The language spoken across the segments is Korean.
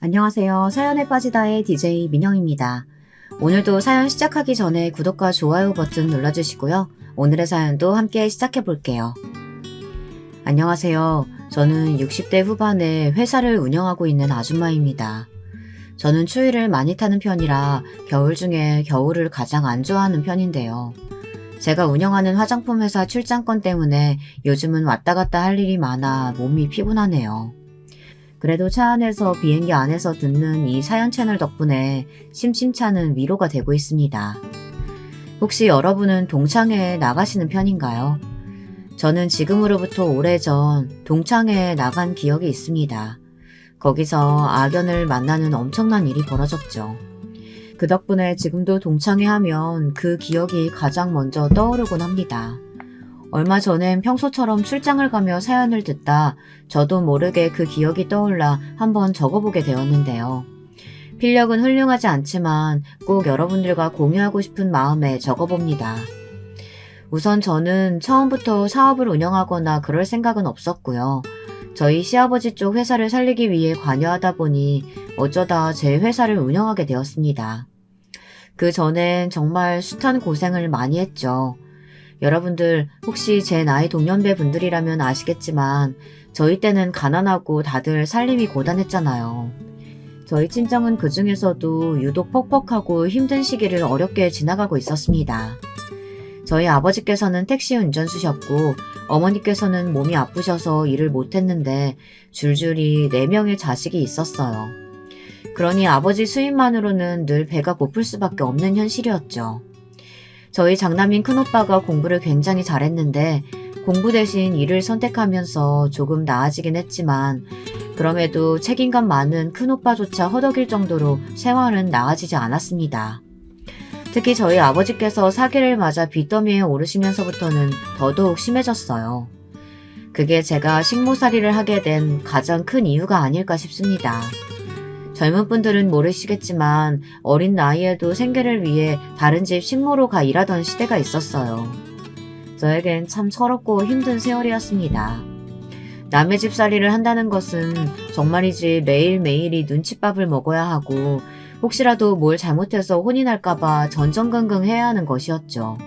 안녕하세요. 사연에 빠지다의 DJ 민영입니다. 오늘도 사연 시작하기 전에 구독과 좋아요 버튼 눌러주시고요. 오늘의 사연도 함께 시작해 볼게요. 안녕하세요. 저는 60대 후반에 회사를 운영하고 있는 아줌마입니다. 저는 추위를 많이 타는 편이라 겨울 중에 겨울을 가장 안 좋아하는 편인데요. 제가 운영하는 화장품 회사 출장권 때문에 요즘은 왔다 갔다 할 일이 많아 몸이 피곤하네요. 그래도 차 안에서 비행기 안에서 듣는 이 사연 채널 덕분에 심심찮은 위로가 되고 있습니다. 혹시 여러분은 동창회에 나가시는 편인가요? 저는 지금으로부터 오래전 동창회에 나간 기억이 있습니다. 거기서 악연을 만나는 엄청난 일이 벌어졌죠. 그 덕분에 지금도 동창회 하면 그 기억이 가장 먼저 떠오르곤 합니다. 얼마 전엔 평소처럼 출장을 가며 사연을 듣다 저도 모르게 그 기억이 떠올라 한번 적어보게 되었는데요. 필력은 훌륭하지 않지만 꼭 여러분들과 공유하고 싶은 마음에 적어봅니다. 우선 저는 처음부터 사업을 운영하거나 그럴 생각은 없었고요. 저희 시아버지 쪽 회사를 살리기 위해 관여하다 보니 어쩌다 제 회사를 운영하게 되었습니다. 그 전엔 정말 숱한 고생을 많이 했죠. 여러분들 혹시 제 나이 동년배 분들이라면 아시겠지만 저희 때는 가난하고 다들 살림이 고단했잖아요. 저희 친정은 그 중에서도 유독 퍽퍽하고 힘든 시기를 어렵게 지나가고 있었습니다. 저희 아버지께서는 택시 운전수셨고 어머니께서는 몸이 아프셔서 일을 못했는데 줄줄이 4명의 자식이 있었어요. 그러니 아버지 수입만으로는 늘 배가 고플 수밖에 없는 현실이었죠. 저희 장남인 큰오빠가 공부를 굉장히 잘했는데 공부 대신 일을 선택하면서 조금 나아지긴 했지만 그럼에도 책임감 많은 큰오빠조차 허덕일 정도로 생활은 나아지지 않았습니다. 특히 저희 아버지께서 사기를 맞아 빚더미에 오르시면서부터는 더더욱 심해졌어요. 그게 제가 식모살이를 하게 된 가장 큰 이유가 아닐까 싶습니다. 젊은 분들은 모르시겠지만 어린 나이에도 생계를 위해 다른 집 식모로 가 일하던 시대가 있었어요. 저에겐 참 서럽고 힘든 세월이었습니다. 남의 집 살이를 한다는 것은 정말이지 매일매일이 눈칫밥을 먹어야 하고 혹시라도 뭘 잘못해서 혼이 날까봐 전전긍긍 해야 하는 것이었죠.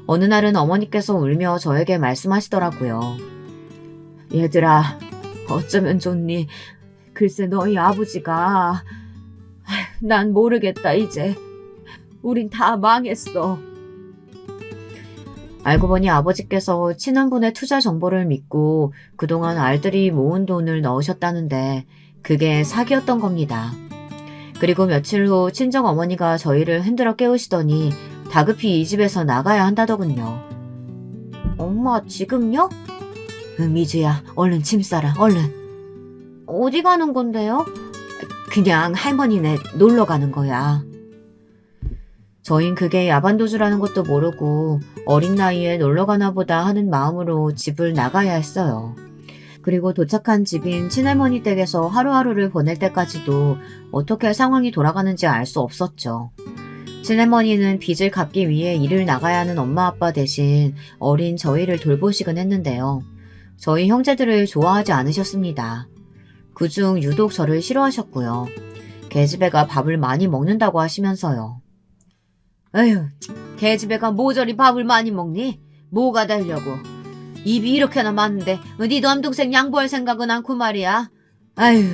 어느 날은 어머니께서 울며 저에게 말씀하시더라고요. 얘들아, 어쩌면 좋니? 글쎄 너희 아버지가... 난 모르겠다 이제. 우린 다 망했어. 알고 보니 아버지께서 친한분의 투자 정보를 믿고 그동안 알뜰히 모은 돈을 넣으셨다는데 그게 사기였던 겁니다. 그리고 며칠 후 친정어머니가 저희를 흔들어 깨우시더니 다급히 이 집에서 나가야 한다더군요. 엄마 지금요? 미주야 얼른 짐 싸라 얼른. 어디 가는 건데요? 그냥 할머니네 놀러 가는 거야. 저흰 그게 야반도주라는 것도 모르고 어린 나이에 놀러 가나 보다 하는 마음으로 집을 나가야 했어요. 그리고 도착한 집인 친할머니 댁에서 하루하루를 보낼 때까지도 어떻게 상황이 돌아가는지 알 수 없었죠. 친할머니는 빚을 갚기 위해 일을 나가야 하는 엄마 아빠 대신 어린 저희를 돌보시곤 했는데요. 저희 형제들을 좋아하지 않으셨습니다. 그중 유독 저를 싫어하셨고요. 계집애가 밥을 많이 먹는다고 하시면서요. 에휴, 계집애가 모조리 밥을 많이 먹니? 뭐가 되려고? 입이 이렇게나 많은데 네 남동생 양보할 생각은 않고 말이야. 아휴.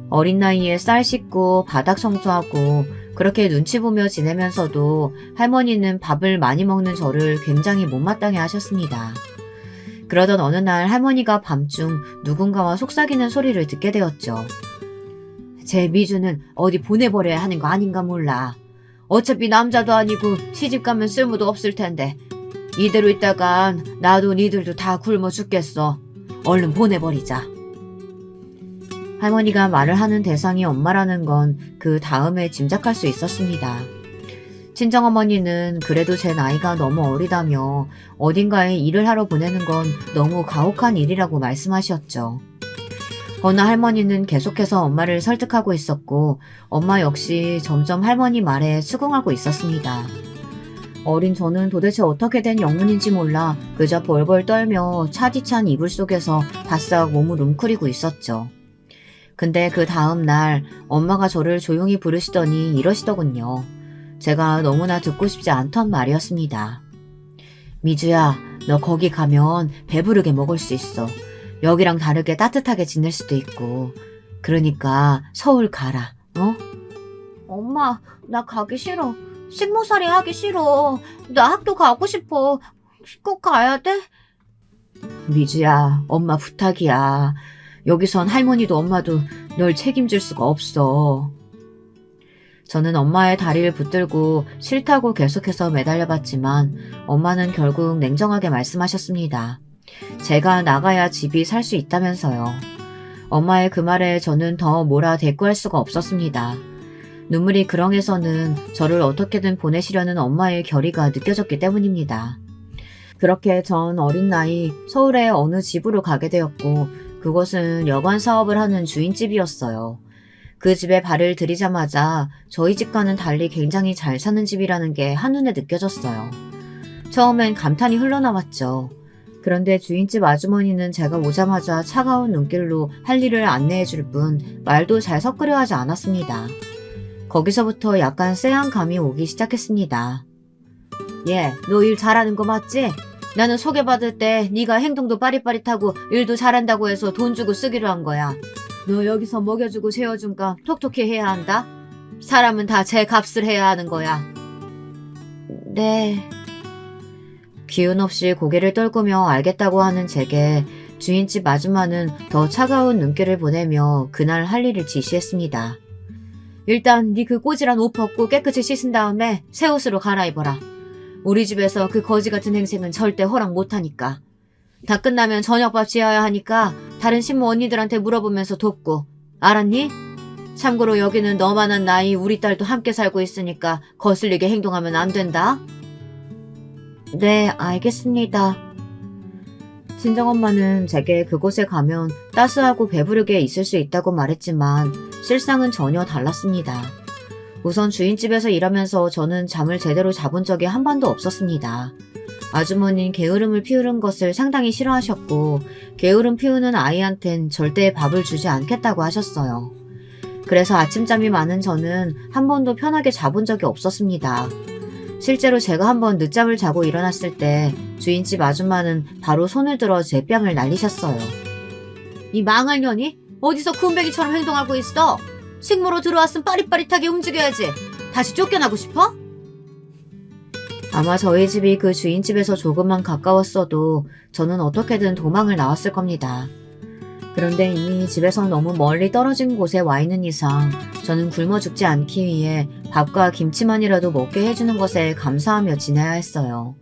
어린 나이에 쌀 씻고 바닥 청소하고 그렇게 눈치 보며 지내면서도 할머니는 밥을 많이 먹는 저를 굉장히 못마땅해 하셨습니다. 그러던 어느 날 할머니가 밤중 누군가와 속삭이는 소리를 듣게 되었죠. 제 미주는 어디 보내버려야 하는 거 아닌가 몰라. 어차피 남자도 아니고 시집가면 쓸모도 없을 텐데 이대로 있다간 나도 니들도 다 굶어 죽겠어. 얼른 보내버리자. 할머니가 말을 하는 대상이 엄마라는 건 그 다음에 짐작할 수 있었습니다. 친정어머니는 그래도 제 나이가 너무 어리다며 어딘가에 일을 하러 보내는 건 너무 가혹한 일이라고 말씀하셨죠. 허나 할머니는 계속해서 엄마를 설득하고 있었고 엄마 역시 점점 할머니 말에 수긍하고 있었습니다. 어린 저는 도대체 어떻게 된 영문인지 몰라 그저 벌벌 떨며 차디찬 이불 속에서 바싹 몸을 웅크리고 있었죠. 근데 그 다음 날 엄마가 저를 조용히 부르시더니 이러시더군요. 제가 너무나 듣고 싶지 않던 말이었습니다. 미주야, 너 거기 가면 배부르게 먹을 수 있어. 여기랑 다르게 따뜻하게 지낼 수도 있고. 그러니까 서울 가라, 어? 엄마, 나 가기 싫어. 식모살이 하기 싫어. 나 학교 가고 싶어. 꼭 가야 돼? 미주야, 엄마 부탁이야. 여기선 할머니도 엄마도 널 책임질 수가 없어. 저는 엄마의 다리를 붙들고 싫다고 계속해서 매달려봤지만 엄마는 결국 냉정하게 말씀하셨습니다. 제가 나가야 집이 살 수 있다면서요. 엄마의 그 말에 저는 더 뭐라 대꾸할 수가 없었습니다. 눈물이 그렁해서는 저를 어떻게든 보내시려는 엄마의 결의가 느껴졌기 때문입니다. 그렇게 전 어린 나이 서울의 어느 집으로 가게 되었고 그곳은 여관 사업을 하는 주인집이었어요. 그 집에 발을 들이자마자 저희 집과는 달리 굉장히 잘 사는 집이라는 게 한눈에 느껴졌어요. 처음엔 감탄이 흘러나왔죠. 그런데 주인집 아주머니는 제가 오자마자 차가운 눈길로 할 일을 안내해 줄 뿐 말도 잘 섞으려 하지 않았습니다. 거기서부터 약간 쎄한 감이 오기 시작했습니다. 얘, 너 일 잘하는 거 맞지? 나는 소개받을 때 네가 행동도 빠릿빠릿하고 일도 잘한다고 해서 돈 주고 쓰기로 한 거야. 너 여기서 먹여주고 재워준 값 톡톡히 해야 한다. 사람은 다 제 값을 해야 하는 거야. 네. 기운 없이 고개를 떨구며 알겠다고 하는 제게 주인집 아줌마는 더 차가운 눈길을 보내며 그날 할 일을 지시했습니다. 일단 네 그 꼬질한 옷 벗고 깨끗이 씻은 다음에 새 옷으로 갈아입어라. 우리 집에서 그 거지 같은 행색은 절대 허락 못하니까. 다 끝나면 저녁밥 지어야 하니까 다른 신모 언니들한테 물어보면서 돕고. 알았니? 참고로 여기는 너만한 나이 우리 딸도 함께 살고 있으니까 거슬리게 행동하면 안 된다. 네, 알겠습니다. 친정엄마는 제게 그곳에 가면 따스하고 배부르게 있을 수 있다고 말했지만 실상은 전혀 달랐습니다. 우선 주인집에서 일하면서 저는 잠을 제대로 자본 적이 한 번도 없었습니다. 아주머니는 게으름을 피우는 것을 상당히 싫어하셨고 게으름 피우는 아이한텐 절대 밥을 주지 않겠다고 하셨어요. 그래서 아침잠이 많은 저는 한 번도 편하게 자본 적이 없었습니다. 실제로 제가 한번 늦잠을 자고 일어났을 때 주인집 아줌마는 바로 손을 들어 제 뺨을 날리셨어요. 이 망할 년이? 어디서 군뱅이처럼 행동하고 있어? 식모로 들어왔으면 빠릿빠릿하게 움직여야지. 다시 쫓겨나고 싶어? 아마 저희 집이 그 주인집에서 조금만 가까웠어도 저는 어떻게든 도망을 나왔을 겁니다. 그런데 이미 집에서 너무 멀리 떨어진 곳에 와 있는 이상 저는 굶어 죽지 않기 위해 밥과 김치만이라도 먹게 해주는 것에 감사하며 지내야 했어요.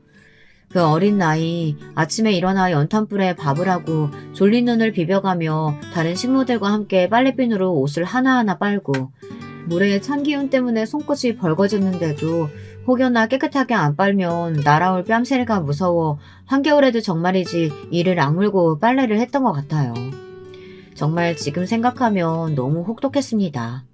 그 어린 나이 아침에 일어나 연탄불에 밥을 하고 졸린 눈을 비벼가며 다른 식모들과 함께 빨래비누로 옷을 하나하나 빨고 물에 찬 기운 때문에 손끝이 벌거졌는데도 혹여나 깨끗하게 안 빨면 날아올 뺨새가 무서워 한겨울에도 정말이지 이를 악물고 빨래를 했던 것 같아요. 정말 지금 생각하면 너무 혹독했습니다.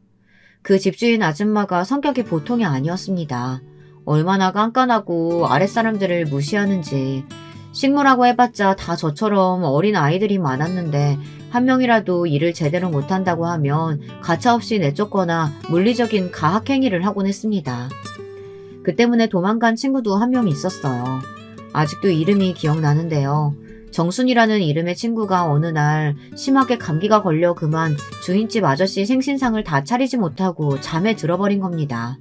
그 집주인 아줌마가 성격이 보통이 아니었습니다. 얼마나 깐깐하고 아랫사람들을 무시하는지. 식모라고 해봤자 다 저처럼 어린 아이들이 많았는데 한 명이라도 일을 제대로 못한다고 하면 가차없이 내쫓거나 물리적인 가학행위를 하곤 했습니다. 그 때문에 도망간 친구도 한 명 있었어요. 아직도 이름이 기억나는데요. 정순이라는 이름의 친구가 어느 날 심하게 감기가 걸려 그만 주인집 아저씨 생신상을 다 차리지 못하고 잠에 들어버린 겁니다.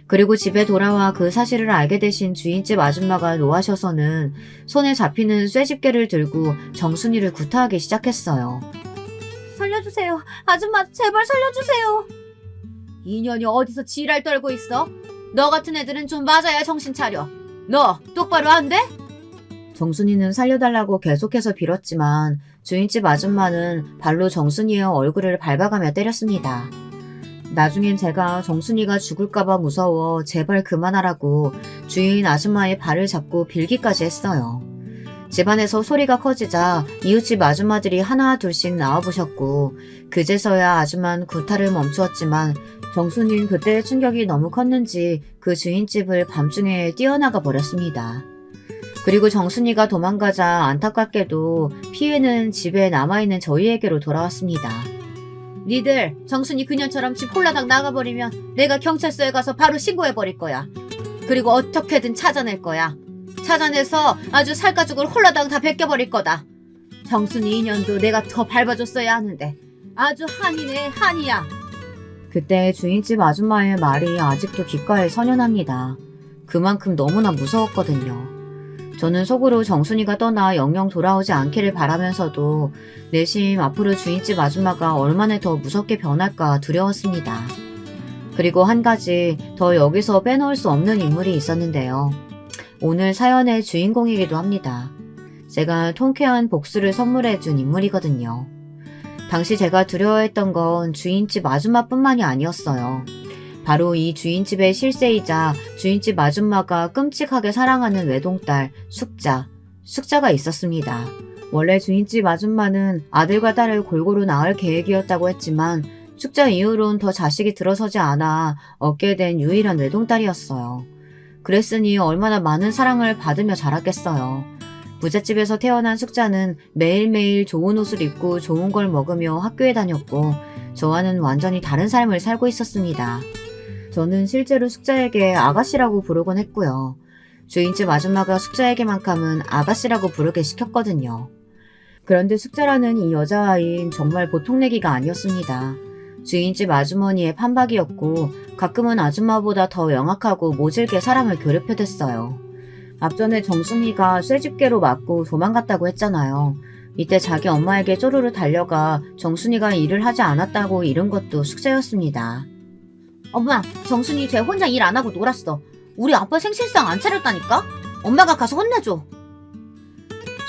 그리고 집에 돌아와 그 사실을 알게 되신 주인집 아줌마가 노하셔서는 손에 잡히는 쇠집게를 들고 정순이를 구타하기 시작했어요. 살려주세요. 아줌마 제발 살려주세요. 이년이 어디서 지랄 떨고 있어? 너 같은 애들은 좀 맞아야 정신 차려. 너 똑바로 안 돼? 정순이는 살려달라고 계속해서 빌었지만 주인집 아줌마는 발로 정순이의 얼굴을 밟아가며 때렸습니다. 나중엔 제가 정순이가 죽을까봐 무서워 제발 그만하라고 주인 아줌마의 발을 잡고 빌기까지 했어요. 집안에서 소리가 커지자 이웃집 아줌마들이 하나 둘씩 나와보셨고 그제서야 아줌마는 구타를 멈추었지만 정순이는 그때의 충격이 너무 컸는지 그 주인집을 밤중에 뛰어나가 버렸습니다. 그리고 정순이가 도망가자 안타깝게도 피해는 집에 남아있는 저희에게로 돌아왔습니다. 니들 정순이 그년처럼 집 홀라당 나가버리면 내가 경찰서에 가서 바로 신고해버릴 거야. 그리고 어떻게든 찾아낼 거야. 찾아내서 아주 살가죽을 홀라당 다 벗겨버릴 거다. 정순이 인연도 내가 더 밟아줬어야 하는데 아주 한이네 한이야. 그때 주인집 아줌마의 말이 아직도 귓가에 선연합니다. 그만큼 너무나 무서웠거든요. 저는 속으로 정순이가 떠나 영영 돌아오지 않기를 바라면서도 내심 앞으로 주인집 아줌마가 얼마나 더 무섭게 변할까 두려웠습니다. 그리고 한 가지 더 여기서 빼놓을 수 없는 인물이 있었는데요. 오늘 사연의 주인공이기도 합니다. 제가 통쾌한 복수를 선물해준 인물이거든요. 당시 제가 두려워했던 건 주인집 아줌마뿐만이 아니었어요. 바로 이 주인집의 실세이자 주인집 아줌마가 끔찍하게 사랑하는 외동딸 숙자가 있었습니다. 원래 주인집 아줌마는 아들과 딸을 골고루 낳을 계획이었다고 했지만 숙자 이후론 더 자식이 들어서지 않아 얻게 된 유일한 외동딸이었어요. 그랬으니 얼마나 많은 사랑을 받으며 자랐겠어요. 부잣집에서 태어난 숙자는 매일매일 좋은 옷을 입고 좋은 걸 먹으며 학교에 다녔고 저와는 완전히 다른 삶을 살고 있었습니다. 저는 실제로 숙자에게 아가씨라고 부르곤 했고요. 주인집 아줌마가 숙자에게만큼은 아가씨라고 부르게 시켰거든요. 그런데 숙자라는 이 여자아이는 정말 보통 내기가 아니었습니다. 주인집 아주머니의 판박이었고 가끔은 아줌마보다 더 영악하고 모질게 사람을 괴롭혀댔어요. 앞전에 정순이가 쇠집게로 맞고 도망갔다고 했잖아요. 이때 자기 엄마에게 쪼르르 달려가 정순이가 일을 하지 않았다고 잃은 것도 숙자였습니다. 엄마, 정순이 쟤 혼자 일 안 하고 놀았어. 우리 아빠 생신상 안 차렸다니까? 엄마가 가서 혼내줘.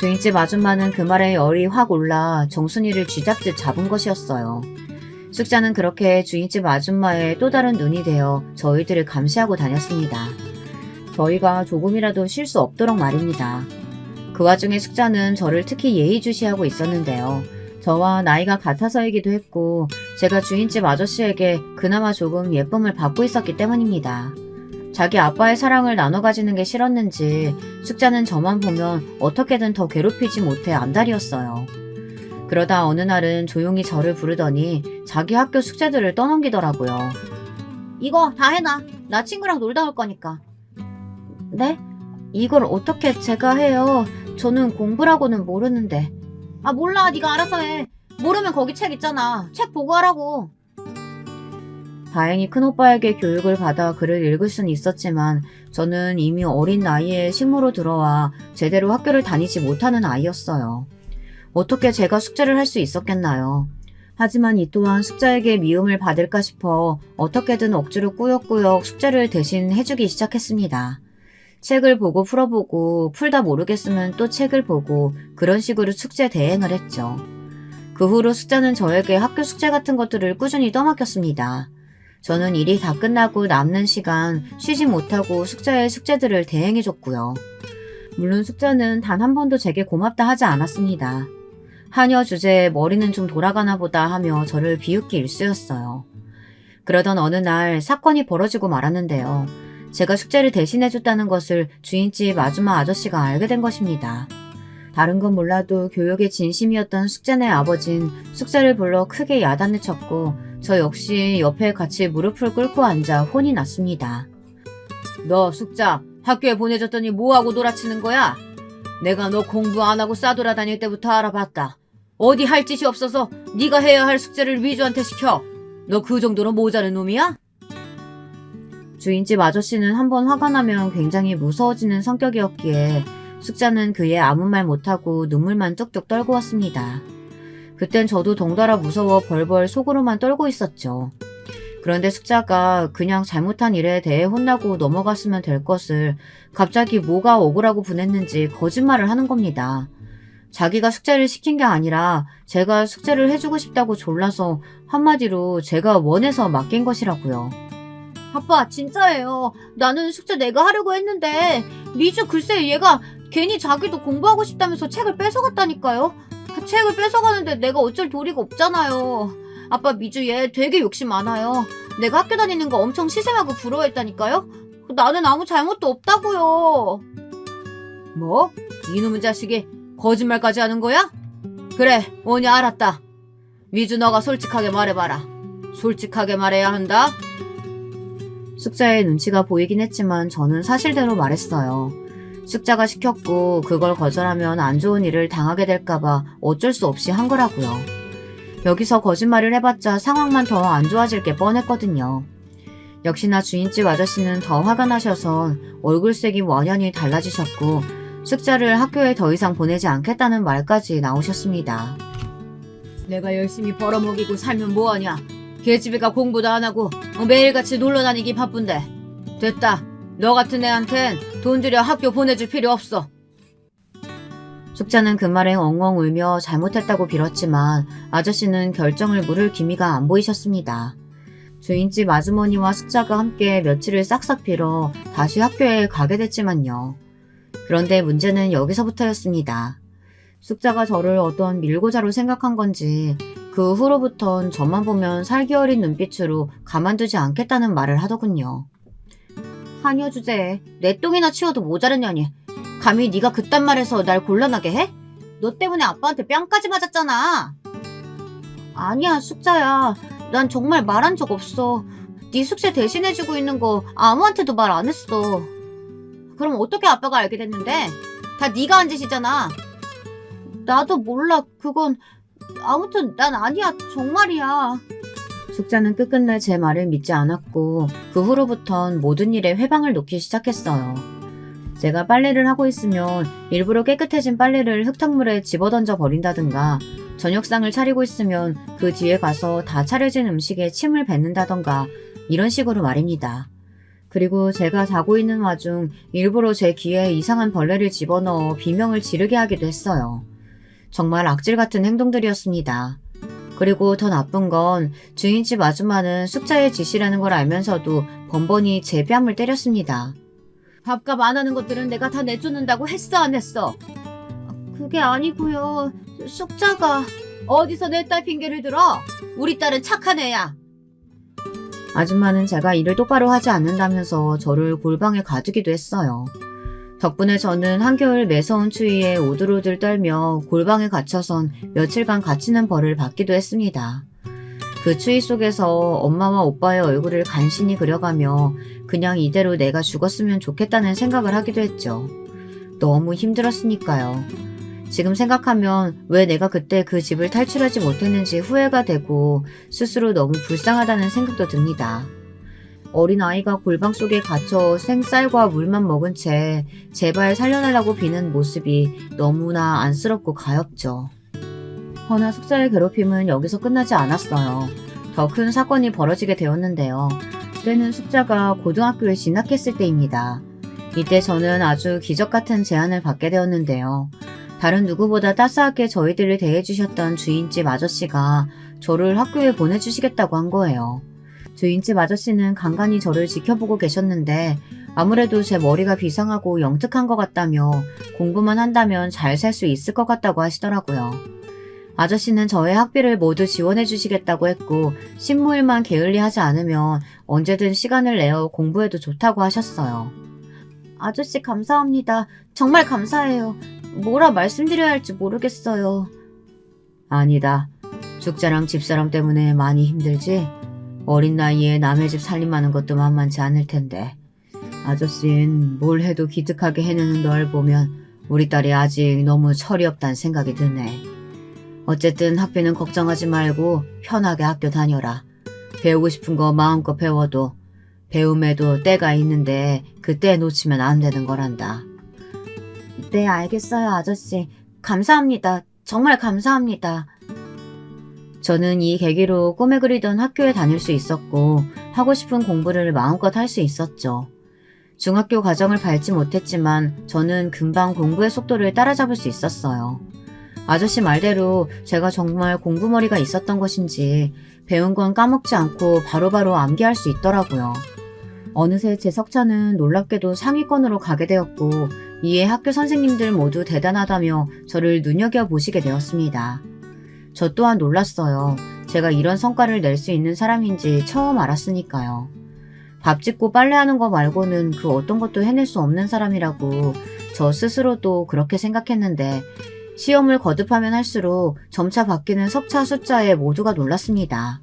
주인집 아줌마는 그 말에 열이 확 올라 정순이를 쥐잡듯 잡은 것이었어요. 숙자는 그렇게 주인집 아줌마의 또 다른 눈이 되어 저희들을 감시하고 다녔습니다. 저희가 조금이라도 실수 없도록 말입니다. 그 와중에 숙자는 저를 특히 예의주시하고 있었는데요. 저와 나이가 같아서이기도 했고 제가 주인집 아저씨에게 그나마 조금 예쁨을 받고 있었기 때문입니다. 자기 아빠의 사랑을 나눠 가지는 게 싫었는지 숙자는 저만 보면 어떻게든 더 괴롭히지 못해 안달이었어요. 그러다 어느 날은 조용히 저를 부르더니 자기 학교 숙제들을 떠넘기더라고요. 이거 다 해놔. 나 친구랑 놀다 올 거니까. 네? 이걸 어떻게 제가 해요? 저는 공부라고는 모르는데. 아 몰라, 네가 알아서 해. 모르면 거기 책 있잖아. 책 보고 하라고. 다행히 큰오빠에게 교육을 받아 글을 읽을 수는 있었지만 저는 이미 어린 나이에 식모로 들어와 제대로 학교를 다니지 못하는 아이였어요. 어떻게 제가 숙제를 할 수 있었겠나요? 하지만 이 또한 숙자에게 미움을 받을까 싶어 어떻게든 억지로 꾸역꾸역 숙제를 대신 해주기 시작했습니다. 책을 보고 풀어보고 풀다 모르겠으면 또 책을 보고 그런 식으로 숙제 대행을 했죠. 그 후로 숙자는 저에게 학교 숙제 같은 것들을 꾸준히 떠맡겼습니다. 저는 일이 다 끝나고 남는 시간 쉬지 못하고 숙자의 숙제들을 대행해줬고요. 물론 숙자는 단 한 번도 제게 고맙다 하지 않았습니다. 하녀 주제에 머리는 좀 돌아가나 보다 하며 저를 비웃기 일쑤였어요. 그러던 어느 날 사건이 벌어지고 말았는데요. 제가 숙제를 대신해줬다는 것을 주인집 아줌마 아저씨가 알게 된 것입니다. 다른 건 몰라도 교육에 진심이었던 숙자네 아버진 숙자를 불러 크게 야단을 쳤고 저 역시 옆에 같이 무릎을 꿇고 앉아 혼이 났습니다. 너 숙자 학교에 보내줬더니 뭐하고 놀아치는 거야? 내가 너 공부 안 하고 싸돌아다닐 때부터 알아봤다. 어디 할 짓이 없어서 네가 해야 할 숙제를 위주한테 시켜. 너 그 정도로 모자른 놈이야? 주인집 아저씨는 한번 화가 나면 굉장히 무서워지는 성격이었기에 숙자는 그에 아무 말 못하고 눈물만 뚝뚝 떨고 왔습니다. 그땐 저도 덩달아 무서워 벌벌 속으로만 떨고 있었죠. 그런데 숙자가 그냥 잘못한 일에 대해 혼나고 넘어갔으면 될 것을 갑자기 뭐가 억울하고 분했는지 거짓말을 하는 겁니다. 자기가 숙제를 시킨 게 아니라 제가 숙제를 해주고 싶다고 졸라서 한마디로 제가 원해서 맡긴 것이라고요. 아빠 진짜예요. 나는 숙제 내가 하려고 했는데 미주 글쎄 얘가 괜히 자기도 공부하고 싶다면서 책을 뺏어갔다니까요. 책을 뺏어가는데 내가 어쩔 도리가 없잖아요. 아빠 미주 얘 되게 욕심 많아요. 내가 학교 다니는 거 엄청 시샘하고 부러워했다니까요? 나는 아무 잘못도 없다고요. 뭐? 이놈의 자식이 거짓말까지 하는 거야? 그래, 오니 알았다. 미주 너가 솔직하게 말해봐라. 솔직하게 말해야 한다. 숙자의 눈치가 보이긴 했지만 저는 사실대로 말했어요. 숙자가 시켰고 그걸 거절하면 안 좋은 일을 당하게 될까봐 어쩔 수 없이 한 거라고요. 여기서 거짓말을 해봤자 상황만 더 안 좋아질 게 뻔했거든요. 역시나 주인집 아저씨는 더 화가 나셔서 얼굴색이 원연히 달라지셨고 숙자를 학교에 더 이상 보내지 않겠다는 말까지 나오셨습니다. 내가 열심히 벌어먹이고 살면 뭐하냐. 계집애가 공부도 안 하고 매일같이 놀러다니기 바쁜데. 됐다. 너 같은 애한텐 돈 들여 학교 보내줄 필요 없어. 숙자는 그 말에 엉엉 울며 잘못했다고 빌었지만 아저씨는 결정을 물을 기미가 안 보이셨습니다. 주인집 아주머니와 숙자가 함께 며칠을 싹싹 빌어 다시 학교에 가게 됐지만요. 그런데 문제는 여기서부터였습니다. 숙자가 저를 어떤 밀고자로 생각한 건지 그 후로부턴 저만 보면 살기 어린 눈빛으로 가만두지 않겠다는 말을 하더군요. 한여 주제에 내 똥이나 치워도 모자르냐니. 감히 네가 그딴 말해서 날 곤란하게 해? 너 때문에 아빠한테 뺨까지 맞았잖아. 아니야, 숙자야. 난 정말 말한 적 없어. 네 숙제 대신해주고 있는 거 아무한테도 말 안 했어. 그럼 어떻게 아빠가 알게 됐는데? 다 네가 한 짓이잖아. 나도 몰라. 그건 아무튼 난 아니야. 정말이야. 숙자는 끝끝내 제 말을 믿지 않았고 그 후로부턴 모든 일에 회방을 놓기 시작했어요. 제가 빨래를 하고 있으면 일부러 깨끗해진 빨래를 흙탕물에 집어던져 버린다든가 저녁상을 차리고 있으면 그 뒤에 가서 다 차려진 음식에 침을 뱉는다던가 이런 식으로 말입니다. 그리고 제가 자고 있는 와중 일부러 제 귀에 이상한 벌레를 집어넣어 비명을 지르게 하기도 했어요. 정말 악질 같은 행동들이었습니다. 그리고 더 나쁜 건 주인집 아줌마는 숙자의 짓이라는 걸 알면서도 번번이 제 뺨을 때렸습니다. 밥값 안 하는 것들은 내가 다 내쫓는다고 했어 안 했어? 그게 아니고요. 숙자가 어디서 내 딸 핑계를 들어? 우리 딸은 착한 애야. 아줌마는 제가 일을 똑바로 하지 않는다면서 저를 골방에 가두기도 했어요. 덕분에 저는 한겨울 매서운 추위에 오들오들 떨며 골방에 갇혀선 며칠간 갇히는 벌을 받기도 했습니다. 그 추위 속에서 엄마와 오빠의 얼굴을 간신히 그려가며 그냥 이대로 내가 죽었으면 좋겠다는 생각을 하기도 했죠. 너무 힘들었으니까요. 지금 생각하면 왜 내가 그때 그 집을 탈출하지 못했는지 후회가 되고 스스로 너무 불쌍하다는 생각도 듭니다. 어린아이가 골방 속에 갇혀 생쌀과 물만 먹은 채 제발 살려달라고 비는 모습이 너무나 안쓰럽고 가엾죠. 허나 숙자의 괴롭힘은 여기서 끝나지 않았어요. 더 큰 사건이 벌어지게 되었는데요. 때는 숙자가 고등학교에 진학했을 때입니다. 이때 저는 아주 기적같은 제안을 받게 되었는데요. 다른 누구보다 따스하게 저희들을 대해주셨던 주인집 아저씨가 저를 학교에 보내주시겠다고 한 거예요. 주인집 아저씨는 간간히 저를 지켜보고 계셨는데 아무래도 제 머리가 비상하고 영특한 것 같다며 공부만 한다면 잘 살 수 있을 것 같다고 하시더라고요. 아저씨는 저의 학비를 모두 지원해 주시겠다고 했고 신무일만 게을리하지 않으면 언제든 시간을 내어 공부해도 좋다고 하셨어요. 아저씨 감사합니다. 정말 감사해요. 뭐라 말씀드려야 할지 모르겠어요. 아니다. 죽자랑 집사람 때문에 많이 힘들지? 어린 나이에 남의 집 살림하는 것도 만만치 않을 텐데. 아저씨는 뭘 해도 기특하게 해내는 널 보면 우리 딸이 아직 너무 철이 없다는 생각이 드네. 어쨌든 학비는 걱정하지 말고 편하게 학교 다녀라. 배우고 싶은 거 마음껏 배워도 배움에도 때가 있는데 그때 놓치면 안 되는 거란다. 네, 알겠어요, 아저씨. 감사합니다. 정말 감사합니다. 저는 이 계기로 꿈에 그리던 학교에 다닐 수 있었고 하고 싶은 공부를 마음껏 할 수 있었죠. 중학교 과정을 밟지 못했지만 저는 금방 공부의 속도를 따라잡을 수 있었어요. 아저씨 말대로 제가 정말 공부머리가 있었던 것인지 배운 건 까먹지 않고 바로바로 암기할 수 있더라고요. 어느새 제 석차는 놀랍게도 상위권으로 가게 되었고 이에 학교 선생님들 모두 대단하다며 저를 눈여겨보시게 되었습니다. 저 또한 놀랐어요. 제가 이런 성과를 낼 수 있는 사람인지 처음 알았으니까요. 밥 짓고 빨래하는 거 말고는 그 어떤 것도 해낼 수 없는 사람이라고 저 스스로도 그렇게 생각했는데 시험을 거듭하면 할수록 점차 바뀌는 석차 숫자에 모두가 놀랐습니다.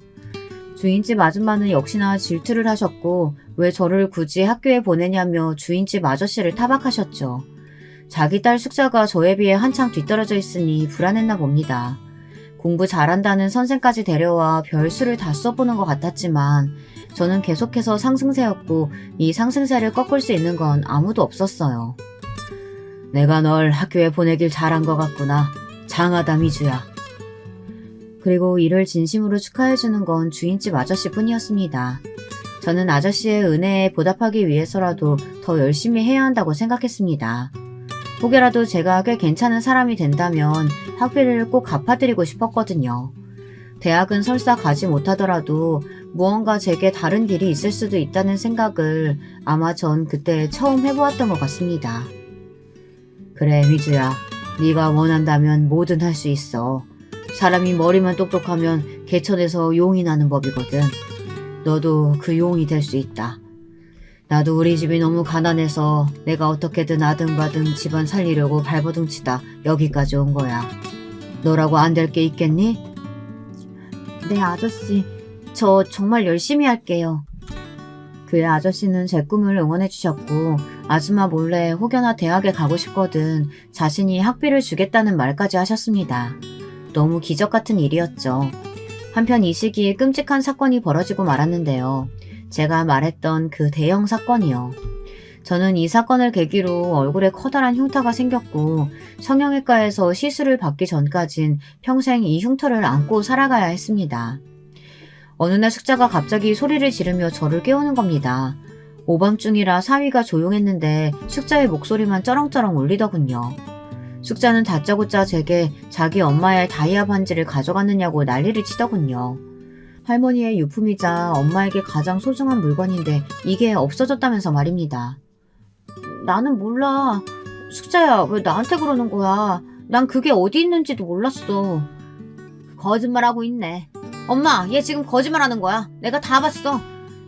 주인집 아줌마는 역시나 질투를 하셨고 왜 저를 굳이 학교에 보내냐며 주인집 아저씨를 타박하셨죠. 자기 딸 숙자가 저에 비해 한창 뒤떨어져 있으니 불안했나 봅니다. 공부 잘한다는 선생까지 데려와 별수를 다 써보는 것 같았지만 저는 계속해서 상승세였고 이 상승세를 꺾을 수 있는 건 아무도 없었어요. 내가 널 학교에 보내길 잘한 것 같구나. 장하다 미주야. 그리고 이를 진심으로 축하해주는 건 주인집 아저씨뿐이었습니다. 저는 아저씨의 은혜에 보답하기 위해서라도 더 열심히 해야 한다고 생각했습니다. 혹여라도 제가 꽤 괜찮은 사람이 된다면 학비를 꼭 갚아드리고 싶었거든요. 대학은 설사 가지 못하더라도 무언가 제게 다른 길이 있을 수도 있다는 생각을 아마 전 그때 처음 해보았던 것 같습니다. 그래 미주야, 네가 원한다면 뭐든 할 수 있어. 사람이 머리만 똑똑하면 개천에서 용이 나는 법이거든. 너도 그 용이 될 수 있다. 나도 우리 집이 너무 가난해서 내가 어떻게든 아등바등 집안 살리려고 발버둥치다 여기까지 온 거야. 너라고 안 될 게 있겠니? 네 아저씨, 저 정말 열심히 할게요. 그의 아저씨는 제 꿈을 응원해 주셨고 아줌마 몰래 혹여나 대학에 가고 싶거든 자신이 학비를 주겠다는 말까지 하셨습니다. 너무 기적 같은 일이었죠. 한편 이 시기에 끔찍한 사건이 벌어지고 말았는데요. 제가 말했던 그 대형 사건이요. 저는 이 사건을 계기로 얼굴에 커다란 흉터가 생겼고 성형외과에서 시술을 받기 전까진 평생 이 흉터를 안고 살아가야 했습니다. 어느 날 숙자가 갑자기 소리를 지르며 저를 깨우는 겁니다. 오밤중이라 사위가 조용했는데 숙자의 목소리만 쩌렁쩌렁 울리더군요. 숙자는 다짜고짜 제게 자기 엄마의 다이아 반지를 가져갔느냐고 난리를 치더군요. 할머니의 유품이자 엄마에게 가장 소중한 물건인데 이게 없어졌다면서 말입니다. 나는 몰라. 숙자야, 왜 나한테 그러는 거야? 난 그게 어디 있는지도 몰랐어. 거짓말하고 있네. 엄마, 얘 지금 거짓말하는 거야. 내가 다 봤어.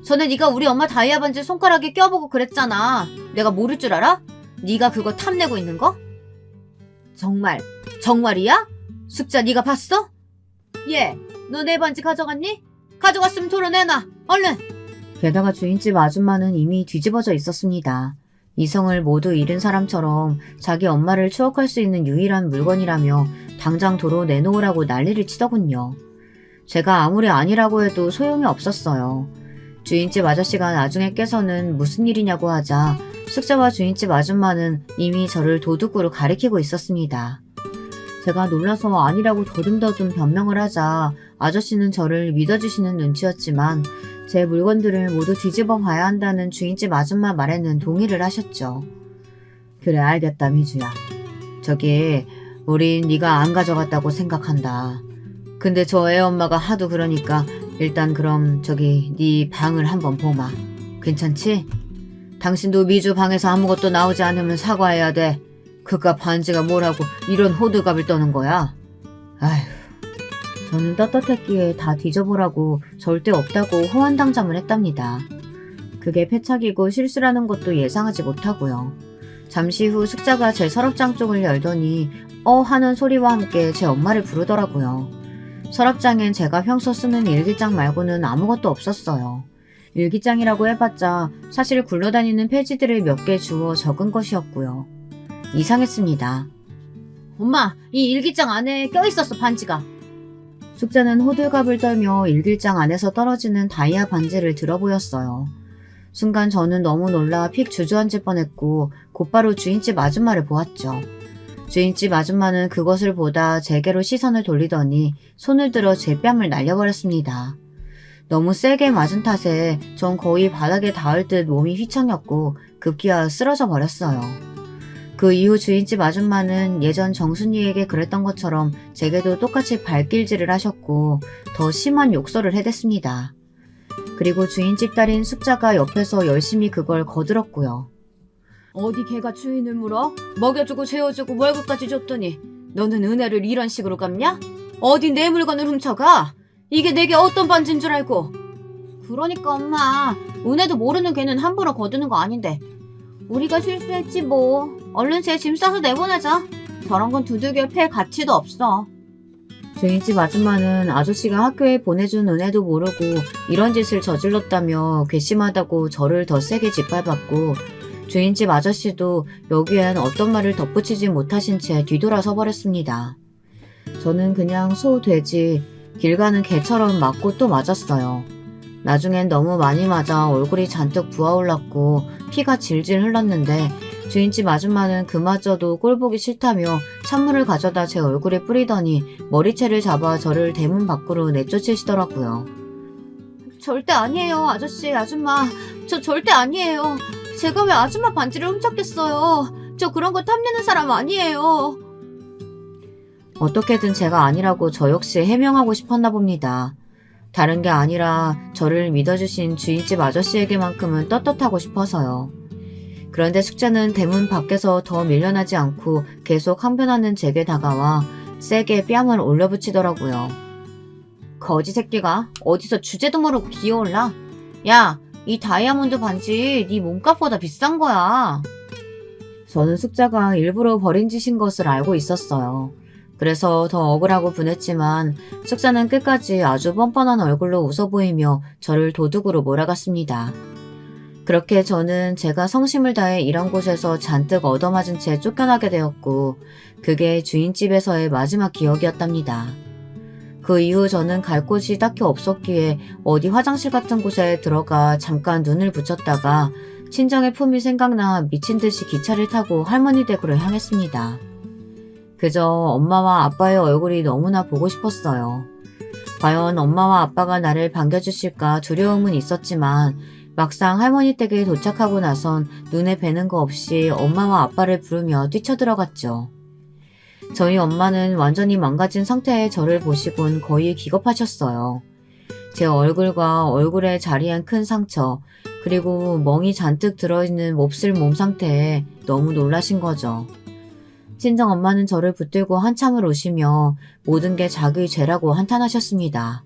전에 네가 우리 엄마 다이아 반지 손가락에 껴보고 그랬잖아. 내가 모를 줄 알아? 네가 그거 탐내고 있는 거? 정말이야? 숙자 네가 봤어? 얘, 너 내 반지 가져갔니? 가져갔으면 도려내놔. 얼른! 게다가 주인집 아줌마는 이미 뒤집어져 있었습니다. 이성을 모두 잃은 사람처럼 자기 엄마를 추억할 수 있는 유일한 물건이라며 당장 도로 내놓으라고 난리를 치더군요. 제가 아무리 아니라고 해도 소용이 없었어요. 주인집 아저씨가 나중에 깨서는 무슨 일이냐고 하자 숙자와 주인집 아줌마는 이미 저를 도둑으로 가리키고 있었습니다. 제가 놀라서 아니라고 더듬더듬 변명을 하자 아저씨는 저를 믿어주시는 눈치였지만 제 물건들을 모두 뒤집어 봐야 한다는 주인집 아줌마 말에는 동의를 하셨죠. 그래 알겠다 미주야. 저기 우린 네가 안 가져갔다고 생각한다. 근데 저 애엄마가 하도 그러니까 일단 그럼 저기 네 방을 한번 보마. 괜찮지? 당신도 미주 방에서 아무것도 나오지 않으면 사과해야 돼. 그깟 반지가 뭐라고 이런 호들갑을 떠는 거야? 아휴, 저는 떳떳했기에 다 뒤져보라고 절대 없다고 호언당장을 했답니다. 그게 패착이고 실수라는 것도 예상하지 못하고요. 잠시 후 숙자가 제 서랍장 쪽을 열더니 하는 소리와 함께 제 엄마를 부르더라고요. 서랍장엔 제가 평소 쓰는 일기장 말고는 아무것도 없었어요. 일기장이라고 해봤자 사실 굴러다니는 페이지들을 몇 개 주워 적은 것이었고요. 이상했습니다. 엄마, 이 일기장 안에 껴있었어 반지가. 숙자는 호들갑을 떨며 일기장 안에서 떨어지는 다이아 반지를 들어보였어요. 순간 저는 너무 놀라 픽 주저앉을 뻔했고 곧바로 주인집 아줌마를 보았죠. 주인집 아줌마는 그것을 보다 제게로 시선을 돌리더니 손을 들어 제 뺨을 날려버렸습니다. 너무 세게 맞은 탓에 전 거의 바닥에 닿을 듯 몸이 휘청였고 급기야 쓰러져 버렸어요. 그 이후 주인집 아줌마는 예전 정순이에게 그랬던 것처럼 제게도 똑같이 발길질을 하셨고 더 심한 욕설을 해댔습니다. 그리고 주인집 딸인 숙자가 옆에서 열심히 그걸 거들었고요. 어디 개가 주인을 물어? 먹여주고 재워주고 월급까지 줬더니 너는 은혜를 이런 식으로 갚냐? 어디 내 물건을 훔쳐가? 이게 내게 어떤 반지인 줄 알고. 그러니까 엄마, 은혜도 모르는 걔는 함부로 거두는 거 아닌데. 우리가 실수했지 뭐. 얼른 쟤 짐 싸서 내보내자. 저런 건 두들겨 팰 가치도 없어. 주인집 아줌마는 아저씨가 학교에 보내준 은혜도 모르고 이런 짓을 저질렀다며 괘씸하다고 저를 더 세게 짓밟았고, 주인집 아저씨도 여기엔 어떤 말을 덧붙이지 못하신 채 뒤돌아서 버렸습니다. 저는 그냥 소, 돼지, 길 가는 개처럼 맞고 또 맞았어요. 나중엔 너무 많이 맞아 얼굴이 잔뜩 부어올랐고 피가 질질 흘렀는데, 주인집 아줌마는 그마저도 꼴보기 싫다며 찬물을 가져다 제 얼굴에 뿌리더니 머리채를 잡아 저를 대문 밖으로 내쫓으시더라고요. 절대 아니에요, 아저씨, 아줌마. 저 절대 아니에요. 제가 왜 아줌마 반지를 훔쳤겠어요. 저 그런 거 탐내는 사람 아니에요. 어떻게든 제가 아니라고 저 역시 해명하고 싶었나 봅니다. 다른 게 아니라 저를 믿어주신 주인집 아저씨에게만큼은 떳떳하고 싶어서요. 그런데 숙자는 대문 밖에서 더 밀려나지 않고 계속 항변하는 제게 다가와 세게 뺨을 올려붙이더라고요. 거지 새끼가 어디서 주제도 모르고 기어올라? 야, 이 다이아몬드 반지 네 몸값보다 비싼 거야. 저는 숙자가 일부러 버린 짓인 것을 알고 있었어요. 그래서 더 억울하고 분했지만 숙자는 끝까지 아주 뻔뻔한 얼굴로 웃어 보이며 저를 도둑으로 몰아갔습니다. 그렇게 저는 제가 성심을 다해 일한 곳에서 잔뜩 얻어맞은 채 쫓겨나게 되었고, 그게 주인집에서의 마지막 기억이었답니다. 그 이후 저는 갈 곳이 딱히 없었기에 어디 화장실 같은 곳에 들어가 잠깐 눈을 붙였다가 친정의 품이 생각나 미친 듯이 기차를 타고 할머니 댁으로 향했습니다. 그저 엄마와 아빠의 얼굴이 너무나 보고 싶었어요. 과연 엄마와 아빠가 나를 반겨주실까 두려움은 있었지만 막상 할머니 댁에 도착하고 나선 눈에 뵈는 거 없이 엄마와 아빠를 부르며 뛰쳐들어갔죠. 저희 엄마는 완전히 망가진 상태의 저를 보시곤 거의 기겁하셨어요. 제 얼굴과 얼굴에 자리한 큰 상처, 그리고 멍이 잔뜩 들어있는 몹쓸 몸 상태에 너무 놀라신 거죠. 친정엄마는 저를 붙들고 한참을 우시며 모든 게 자기 죄라고 한탄하셨습니다.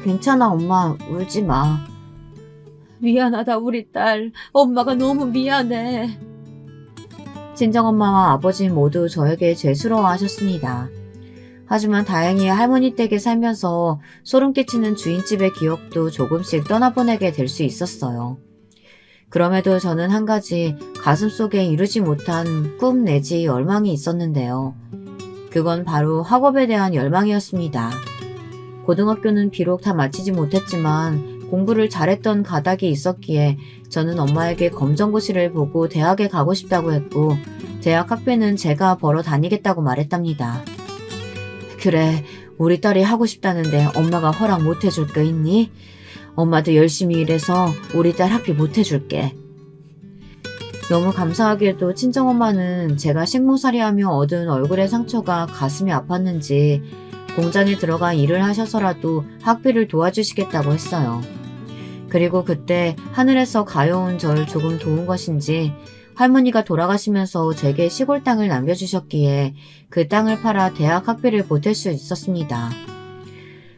괜찮아 엄마, 울지 마. 미안하다 우리 딸. 엄마가 너무 미안해. 친정엄마와 아버지 모두 저에게 죄스러워하셨습니다. 하지만 다행히 할머니 댁에 살면서 소름 끼치는 주인집의 기억도 조금씩 떠나보내게 될 수 있었어요. 그럼에도 저는 한 가지 가슴속에 이루지 못한 꿈 내지 열망이 있었는데요. 그건 바로 학업에 대한 열망이었습니다. 고등학교는 비록 다 마치지 못했지만 공부를 잘했던 가닥이 있었기에 저는 엄마에게 검정고시를 보고 대학에 가고 싶다고 했고, 대학 학비는 제가 벌어 다니겠다고 말했답니다. 그래, 우리 딸이 하고 싶다는데 엄마가 허락 못 해줄 거 있니? 엄마도 열심히 일해서 우리 딸 학비 못 해줄게. 너무 감사하게도 친정엄마는 제가 식모살이하며 얻은 얼굴의 상처가 가슴이 아팠는지 공장에 들어가 일을 하셔서라도 학비를 도와주시겠다고 했어요. 그리고 그때 하늘에서 가여운 절 조금 도운 것인지 할머니가 돌아가시면서 제게 시골 땅을 남겨주셨기에 그 땅을 팔아 대학 학비를 보탤 수 있었습니다.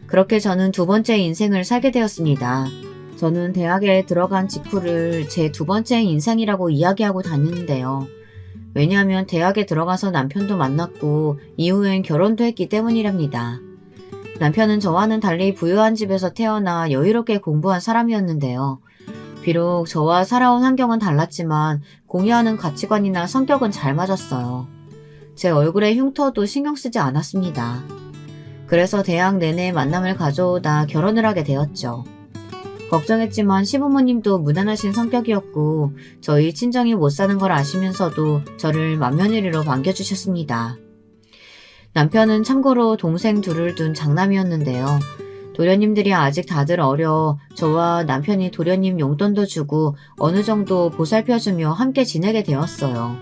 그렇게 저는 두 번째 인생을 살게 되었습니다. 저는 대학에 들어간 직후를 제 두 번째 인생이라고 이야기하고 다니는데요. 왜냐하면 대학에 들어가서 남편도 만났고 이후엔 결혼도 했기 때문이랍니다. 남편은 저와는 달리 부유한 집에서 태어나 여유롭게 공부한 사람이었는데요. 비록 저와 살아온 환경은 달랐지만 공유하는 가치관이나 성격은 잘 맞았어요. 제 얼굴에 흉터도 신경 쓰지 않았습니다. 그래서 대학 내내 만남을 가져오다 결혼을 하게 되었죠. 걱정했지만 시부모님도 무난하신 성격이었고 저희 친정이 못 사는 걸 아시면서도 저를 맏며느리로 반겨주셨습니다. 남편은 참고로 동생 둘을 둔 장남이었는데요. 도련님들이 아직 다들 어려 저와 남편이 도련님 용돈도 주고 어느 정도 보살펴주며 함께 지내게 되었어요.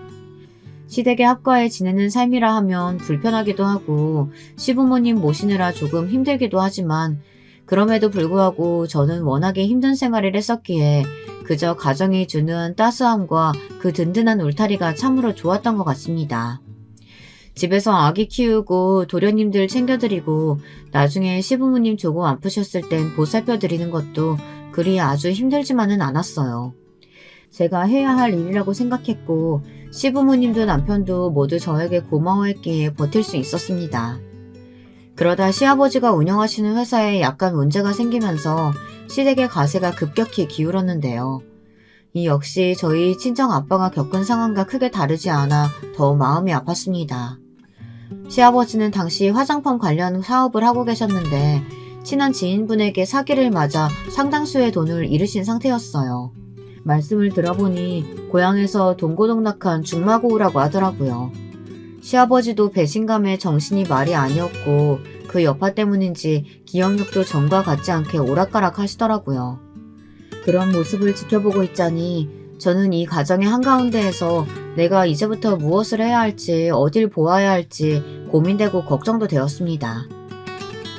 시댁에 합가해 지내는 삶이라 하면 불편하기도 하고 시부모님 모시느라 조금 힘들기도 하지만 그럼에도 불구하고 저는 워낙에 힘든 생활을 했었기에 그저 가정이 주는 따스함과 그 든든한 울타리가 참으로 좋았던 것 같습니다. 집에서 아기 키우고 도련님들 챙겨드리고 나중에 시부모님 조금 아프셨을 땐 보살펴드리는 것도 그리 아주 힘들지만은 않았어요. 제가 해야 할 일이라고 생각했고 시부모님도 남편도 모두 저에게 고마워했기에 버틸 수 있었습니다. 그러다 시아버지가 운영하시는 회사에 약간 문제가 생기면서 시댁의 가세가 급격히 기울었는데요. 이 역시 저희 친정 아빠가 겪은 상황과 크게 다르지 않아 더 마음이 아팠습니다. 시아버지는 당시 화장품 관련 사업을 하고 계셨는데 친한 지인분에게 사기를 맞아 상당수의 돈을 잃으신 상태였어요. 말씀을 들어보니 고향에서 동고동락한 중마고우라고 하더라고요. 시아버지도 배신감에 정신이 말이 아니었고 그 여파 때문인지 기억력도 전과 같지 않게 오락가락 하시더라고요. 그런 모습을 지켜보고 있자니 저는 이 가정의 한가운데에서 내가 이제부터 무엇을 해야 할지 어딜 보아야 할지 고민되고 걱정도 되었습니다.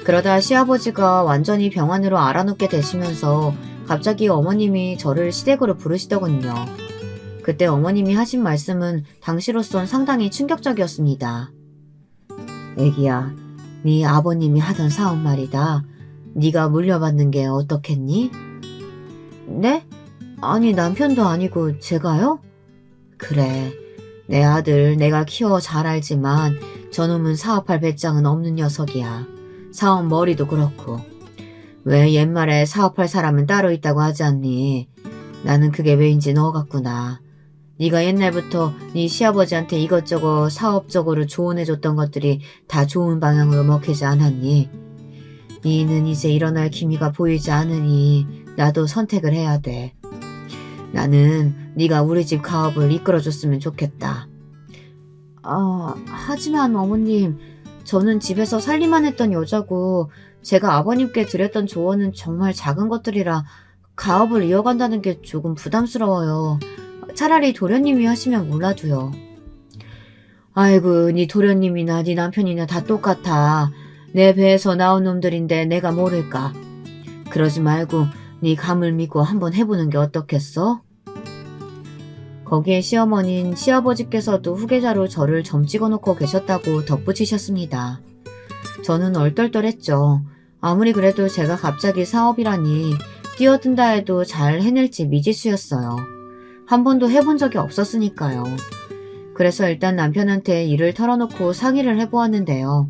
그러다 시아버지가 완전히 병원으로 알아눕게 되시면서 갑자기 어머님이 저를 시댁으로 부르시더군요. 그때 어머님이 하신 말씀은 당시로선 상당히 충격적이었습니다. 애기야, 네 아버님이 하던 사업 말이다. 네가 물려받는 게 어떻겠니? 네? 아니 남편도 아니고 제가요? 그래, 내 아들 내가 키워 잘 알지만 저놈은 사업할 배짱은 없는 녀석이야. 사업 머리도 그렇고. 왜 옛말에 사업할 사람은 따로 있다고 하지 않니? 나는 그게 왜인지 너 같구나. 네가 옛날부터 네 시아버지한테 이것저것 사업적으로 조언해줬던 것들이 다 좋은 방향으로 먹히지 않았니? 이는 이제 일어날 기미가 보이지 않으니 나도 선택을 해야 돼. 나는 네가 우리 집 가업을 이끌어줬으면 좋겠다. 하지만 어머님, 저는 집에서 살림만 했던 여자고 제가 아버님께 드렸던 조언은 정말 작은 것들이라 가업을 이어간다는 게 조금 부담스러워요. 차라리 도련님이 하시면 몰라도요. 아이고, 네 도련님이나 네 남편이나 다 똑같아. 내 배에서 나온 놈들인데 내가 모를까. 그러지 말고 네 감을 믿고 한번 해보는 게 어떻겠어? 거기에 시어머니는 시아버지께서도 후계자로 저를 점 찍어놓고 계셨다고 덧붙이셨습니다. 저는 얼떨떨했죠. 아무리 그래도 제가 갑자기 사업이라니 뛰어든다 해도 잘 해낼지 미지수였어요. 한 번도 해본 적이 없었으니까요. 그래서 일단 남편한테 일을 털어놓고 상의를 해보았는데요.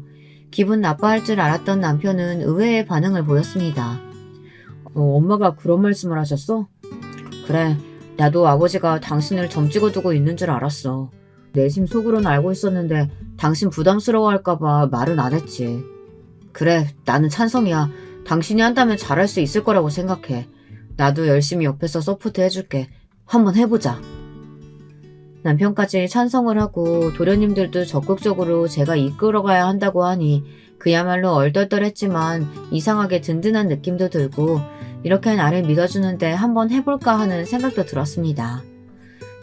기분 나빠할 줄 알았던 남편은 의외의 반응을 보였습니다. 엄마가 그런 말씀을 하셨어? 그래, 나도 아버지가 당신을 점 찍어두고 있는 줄 알았어. 내심 속으로는 알고 있었는데 당신 부담스러워할까봐 말은 안 했지. 그래, 나는 찬성이야. 당신이 한다면 잘할 수 있을 거라고 생각해. 나도 열심히 옆에서 서포트 해줄게. 한번 해보자. 남편까지 찬성을 하고 도련님들도 적극적으로 제가 이끌어가야 한다고 하니 그야말로 얼떨떨했지만 이상하게 든든한 느낌도 들고 이렇게 나를 믿어주는데 한번 해볼까 하는 생각도 들었습니다.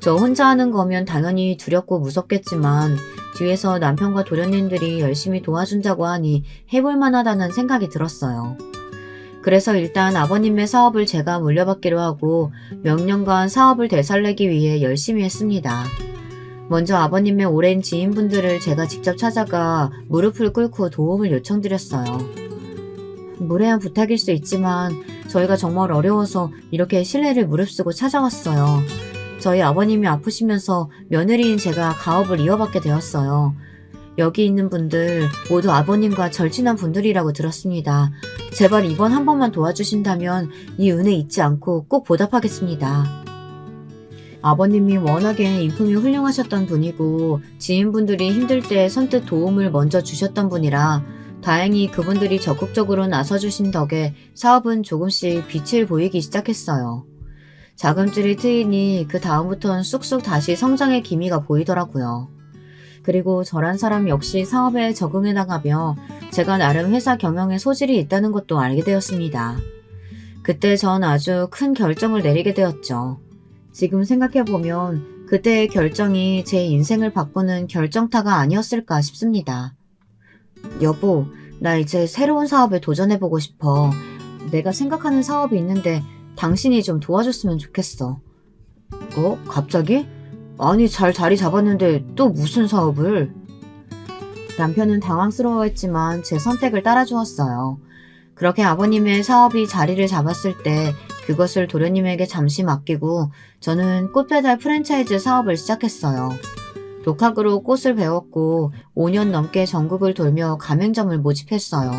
저 혼자 하는 거면 당연히 두렵고 무섭겠지만 뒤에서 남편과 도련님들이 열심히 도와준다고 하니 해볼 만하다는 생각이 들었어요. 그래서 일단 아버님의 사업을 제가 물려받기로 하고 몇 년간 사업을 되살리기 위해 열심히 했습니다. 먼저 아버님의 오랜 지인분들을 제가 직접 찾아가 무릎을 꿇고 도움을 요청드렸어요. 무례한 부탁일 수 있지만 저희가 정말 어려워서 이렇게 신뢰를 무릅쓰고 찾아왔어요. 저희 아버님이 아프시면서 며느리인 제가 가업을 이어받게 되었어요. 여기 있는 분들 모두 아버님과 절친한 분들이라고 들었습니다. 제발 이번 한 번만 도와주신다면 이 은혜 잊지 않고 꼭 보답하겠습니다. 아버님이 워낙에 인품이 훌륭하셨던 분이고 지인분들이 힘들 때 선뜻 도움을 먼저 주셨던 분이라 다행히 그분들이 적극적으로 나서주신 덕에 사업은 조금씩 빛을 보이기 시작했어요. 자금줄이 트이니 그 다음부터는 쑥쑥 다시 성장의 기미가 보이더라고요. 그리고 저란 사람 역시 사업에 적응해 나가며 제가 나름 회사 경영에 소질이 있다는 것도 알게 되었습니다. 그때 전 아주 큰 결정을 내리게 되었죠. 지금 생각해보면 그때의 결정이 제 인생을 바꾸는 결정타가 아니었을까 싶습니다. 여보, 나 이제 새로운 사업에 도전해보고 싶어. 내가 생각하는 사업이 있는데 당신이 좀 도와줬으면 좋겠어. 갑자기? 아니, 잘 자리 잡았는데 또 무슨 사업을? 남편은 당황스러워했지만 제 선택을 따라주었어요. 그렇게 아버님의 사업이 자리를 잡았을 때 그것을 도련님에게 잠시 맡기고 저는 꽃배달 프랜차이즈 사업을 시작했어요. 독학으로 꽃을 배웠고 5년 넘게 전국을 돌며 가맹점을 모집했어요.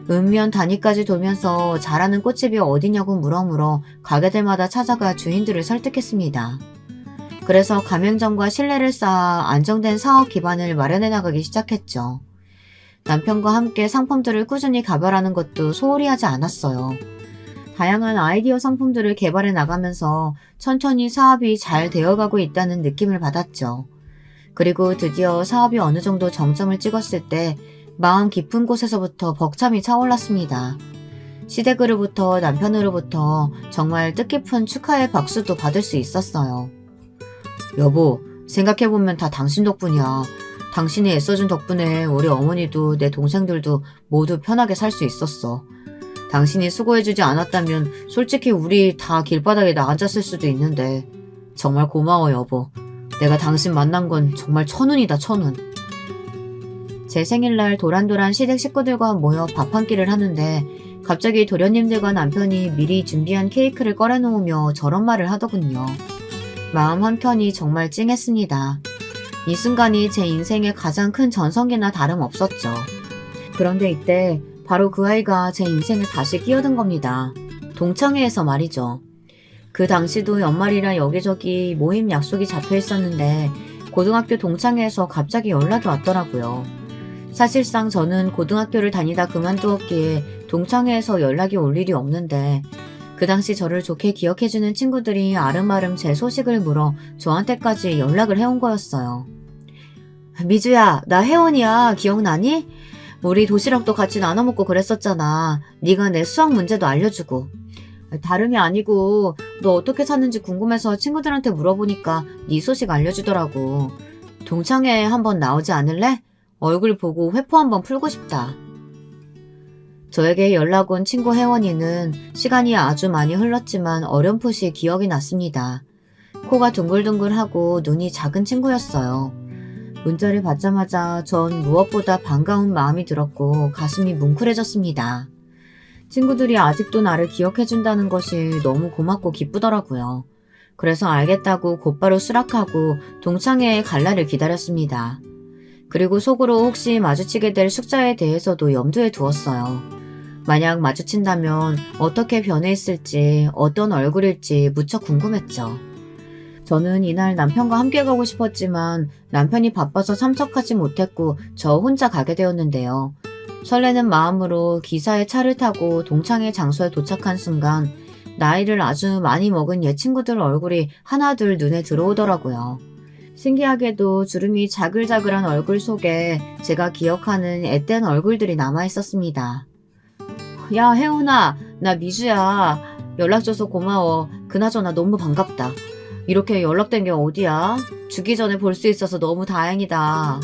읍면 단위까지 돌면서 잘하는 꽃집이 어디냐고 물어물어 가게들마다 찾아가 주인들을 설득했습니다. 그래서 가맹점과 신뢰를 쌓아 안정된 사업 기반을 마련해 나가기 시작했죠. 남편과 함께 상품들을 꾸준히 개발하는 것도 소홀히 하지 않았어요. 다양한 아이디어 상품들을 개발해 나가면서 천천히 사업이 잘 되어가고 있다는 느낌을 받았죠. 그리고 드디어 사업이 어느 정도 정점을 찍었을 때 마음 깊은 곳에서부터 벅참이 차올랐습니다. 시댁으로부터 남편으로부터 정말 뜻깊은 축하의 박수도 받을 수 있었어요. 여보, 생각해보면 다 당신 덕분이야. 당신이 애써준 덕분에 우리 어머니도 내 동생들도 모두 편하게 살 수 있었어. 당신이 수고해주지 않았다면 솔직히 우리 다 길바닥에 앉았을 수도 있는데 정말 고마워 여보. 내가 당신 만난 건 정말 천운이다 천운. 제 생일날 도란도란 시댁 식구들과 모여 밥 한 끼를 하는데 갑자기 도련님들과 남편이 미리 준비한 케이크를 꺼내놓으며 저런 말을 하더군요. 마음 한켠이 정말 찡했습니다. 이 순간이 제 인생의 가장 큰 전성기나 다름없었죠. 그런데 이때 바로 그 아이가 제 인생에 다시 끼어든 겁니다. 동창회에서 말이죠. 그 당시도 연말이라 여기저기 모임 약속이 잡혀 있었는데 고등학교 동창회에서 갑자기 연락이 왔더라고요. 사실상 저는 고등학교를 다니다 그만두었기에 동창회에서 연락이 올 일이 없는데 그 당시 저를 좋게 기억해주는 친구들이 아름아름 제 소식을 물어 저한테까지 연락을 해온 거였어요. 미주야, 나 혜원이야. 기억나니? 우리 도시락도 같이 나눠 먹고 그랬었잖아. 네가 내 수학 문제도 알려주고. 다름이 아니고 너 어떻게 사는지 궁금해서 친구들한테 물어보니까 네 소식 알려주더라고. 동창회에 한번 나오지 않을래? 얼굴 보고 회포 한번 풀고 싶다. 저에게 연락 온 친구 혜원이는 시간이 아주 많이 흘렀지만 어렴풋이 기억이 났습니다. 코가 둥글둥글하고 눈이 작은 친구였어요. 문자를 받자마자 전 무엇보다 반가운 마음이 들었고 가슴이 뭉클해졌습니다. 친구들이 아직도 나를 기억해준다는 것이 너무 고맙고 기쁘더라고요. 그래서 알겠다고 곧바로 수락하고 동창회에 갈 날을 기다렸습니다. 그리고 속으로 혹시 마주치게 될 숙자에 대해서도 염두에 두었어요. 만약 마주친다면 어떻게 변해 있을지, 어떤 얼굴일지 무척 궁금했죠. 저는 이날 남편과 함께 가고 싶었지만 남편이 바빠서 참석하지 못했고 저 혼자 가게 되었는데요. 설레는 마음으로 기사에 차를 타고 동창회 장소에 도착한 순간 나이를 아주 많이 먹은 옛 친구들 얼굴이 하나둘 눈에 들어오더라고요. 신기하게도 주름이 자글자글한 얼굴 속에 제가 기억하는 앳된 얼굴들이 남아있었습니다. 야, 혜훈아, 나 미주야. 연락줘서 고마워. 그나저나 너무 반갑다. 이렇게 연락된 게 어디야? 주기 전에 볼 수 있어서 너무 다행이다.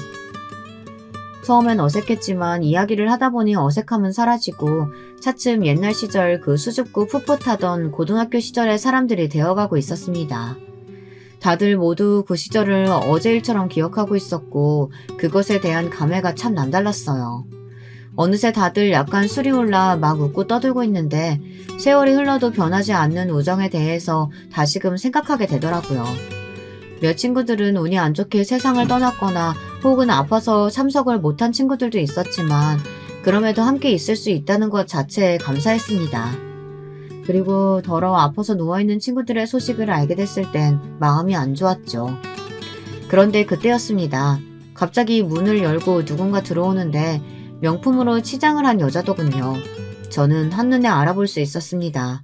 처음엔 어색했지만 이야기를 하다 보니 어색함은 사라지고 차츰 옛날 시절 그 수줍고 풋풋하던 고등학교 시절의 사람들이 되어가고 있었습니다. 다들 모두 그 시절을 어제 일처럼 기억하고 있었고 그것에 대한 감회가 참 남달랐어요. 어느새 다들 약간 술이 올라 막 웃고 떠들고 있는데 세월이 흘러도 변하지 않는 우정에 대해서 다시금 생각하게 되더라고요. 몇 친구들은 운이 안 좋게 세상을 떠났거나 혹은 아파서 참석을 못한 친구들도 있었지만 그럼에도 함께 있을 수 있다는 것 자체에 감사했습니다. 그리고 더러 아파서 누워있는 친구들의 소식을 알게 됐을 땐 마음이 안 좋았죠. 그런데 그때였습니다. 갑자기 문을 열고 누군가 들어오는데 명품으로 치장을 한 여자더군요. 저는 한눈에 알아볼 수 있었습니다.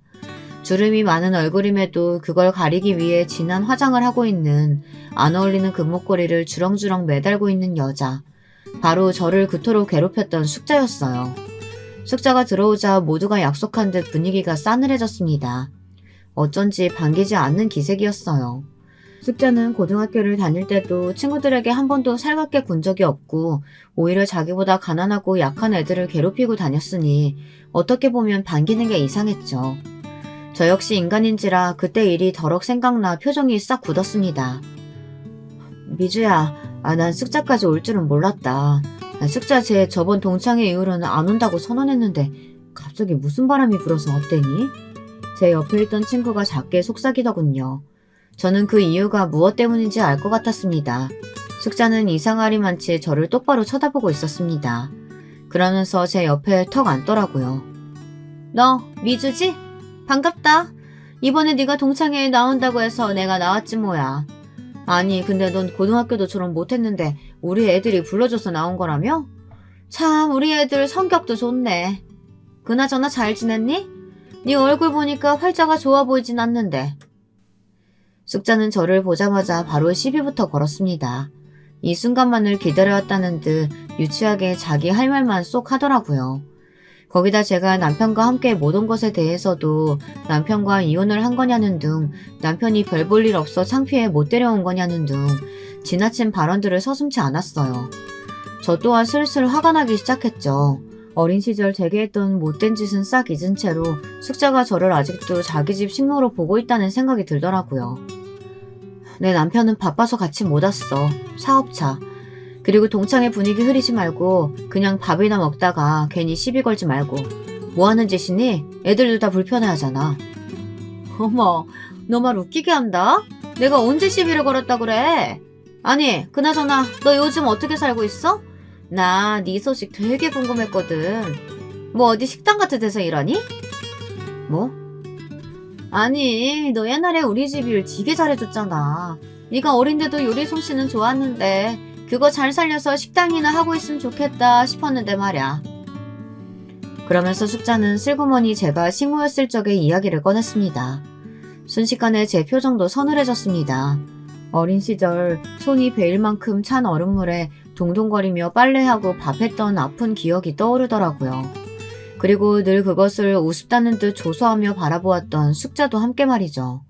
주름이 많은 얼굴임에도 그걸 가리기 위해 진한 화장을 하고 있는 안 어울리는 금목걸이를 주렁주렁 매달고 있는 여자. 바로 저를 그토록 괴롭혔던 숙자였어요. 숙자가 들어오자 모두가 약속한 듯 분위기가 싸늘해졌습니다. 어쩐지 반기지 않는 기색이었어요. 숙자는 고등학교를 다닐 때도 친구들에게 한 번도 살갑게 군 적이 없고 오히려 자기보다 가난하고 약한 애들을 괴롭히고 다녔으니 어떻게 보면 반기는 게 이상했죠. 저 역시 인간인지라 그때 일이 더럭 생각나 표정이 싹 굳었습니다. 미주야, 난 숙자까지 올 줄은 몰랐다. 숙자 제 저번 동창회 이후로는 안 온다고 선언했는데 갑자기 무슨 바람이 불어서 왔대니? 제 옆에 있던 친구가 작게 속삭이더군요. 저는 그 이유가 무엇 때문인지 알 것 같았습니다. 숙자는 이상하리만치 저를 똑바로 쳐다보고 있었습니다. 그러면서 제 옆에 턱 앉더라고요. 너 미주지? 반갑다. 이번에 네가 동창회에 나온다고 해서 내가 나왔지 뭐야. 아니 근데 넌 고등학교도 졸업 못했는데 우리 애들이 불러줘서 나온 거라며? 참 우리 애들 성격도 좋네. 그나저나 잘 지냈니? 네 얼굴 보니까 활자가 좋아 보이진 않는데. 숙자는 저를 보자마자 바로 시비부터 걸었습니다. 이 순간만을 기다려왔다는 듯 유치하게 자기 할 말만 쏙 하더라고요. 거기다 제가 남편과 함께 못 온 것에 대해서도 남편과 이혼을 한 거냐는 등 남편이 별 볼 일 없어 창피해 못 데려온 거냐는 등 지나친 발언들을 서슴지 않았어요. 저 또한 슬슬 화가 나기 시작했죠. 어린 시절 제게 했던 못된 짓은 싹 잊은 채로 숙자가 저를 아직도 자기 집 식모로 보고 있다는 생각이 들더라고요. 내 남편은 바빠서 같이 못 왔어. 사업차. 그리고 동창회 분위기 흐리지 말고 그냥 밥이나 먹다가 괜히 시비 걸지 말고. 뭐 하는 짓이니? 애들도 다 불편해하잖아. 어머, 너 말 웃기게 한다? 내가 언제 시비를 걸었다 그래? 아니, 그나저나 너 요즘 어떻게 살고 있어? 나 네 소식 되게 궁금했거든. 뭐 어디 식당 같은 데서 일하니? 뭐? 아니, 너 옛날에 우리 집 일 되게 잘해줬잖아. 네가 어린데도 요리 솜씨는 좋았는데 그거 잘 살려서 식당이나 하고 있으면 좋겠다 싶었는데 말야. 그러면서 숙자는 슬그머니 제가 식모였을 적의 이야기를 꺼냈습니다. 순식간에 제 표정도 서늘해졌습니다. 어린 시절 손이 베일 만큼 찬 얼음물에 동동거리며 빨래하고 밥했던 아픈 기억이 떠오르더라고요. 그리고 늘 그것을 우습다는 듯 조소하며 바라보았던 숙자도 함께 말이죠.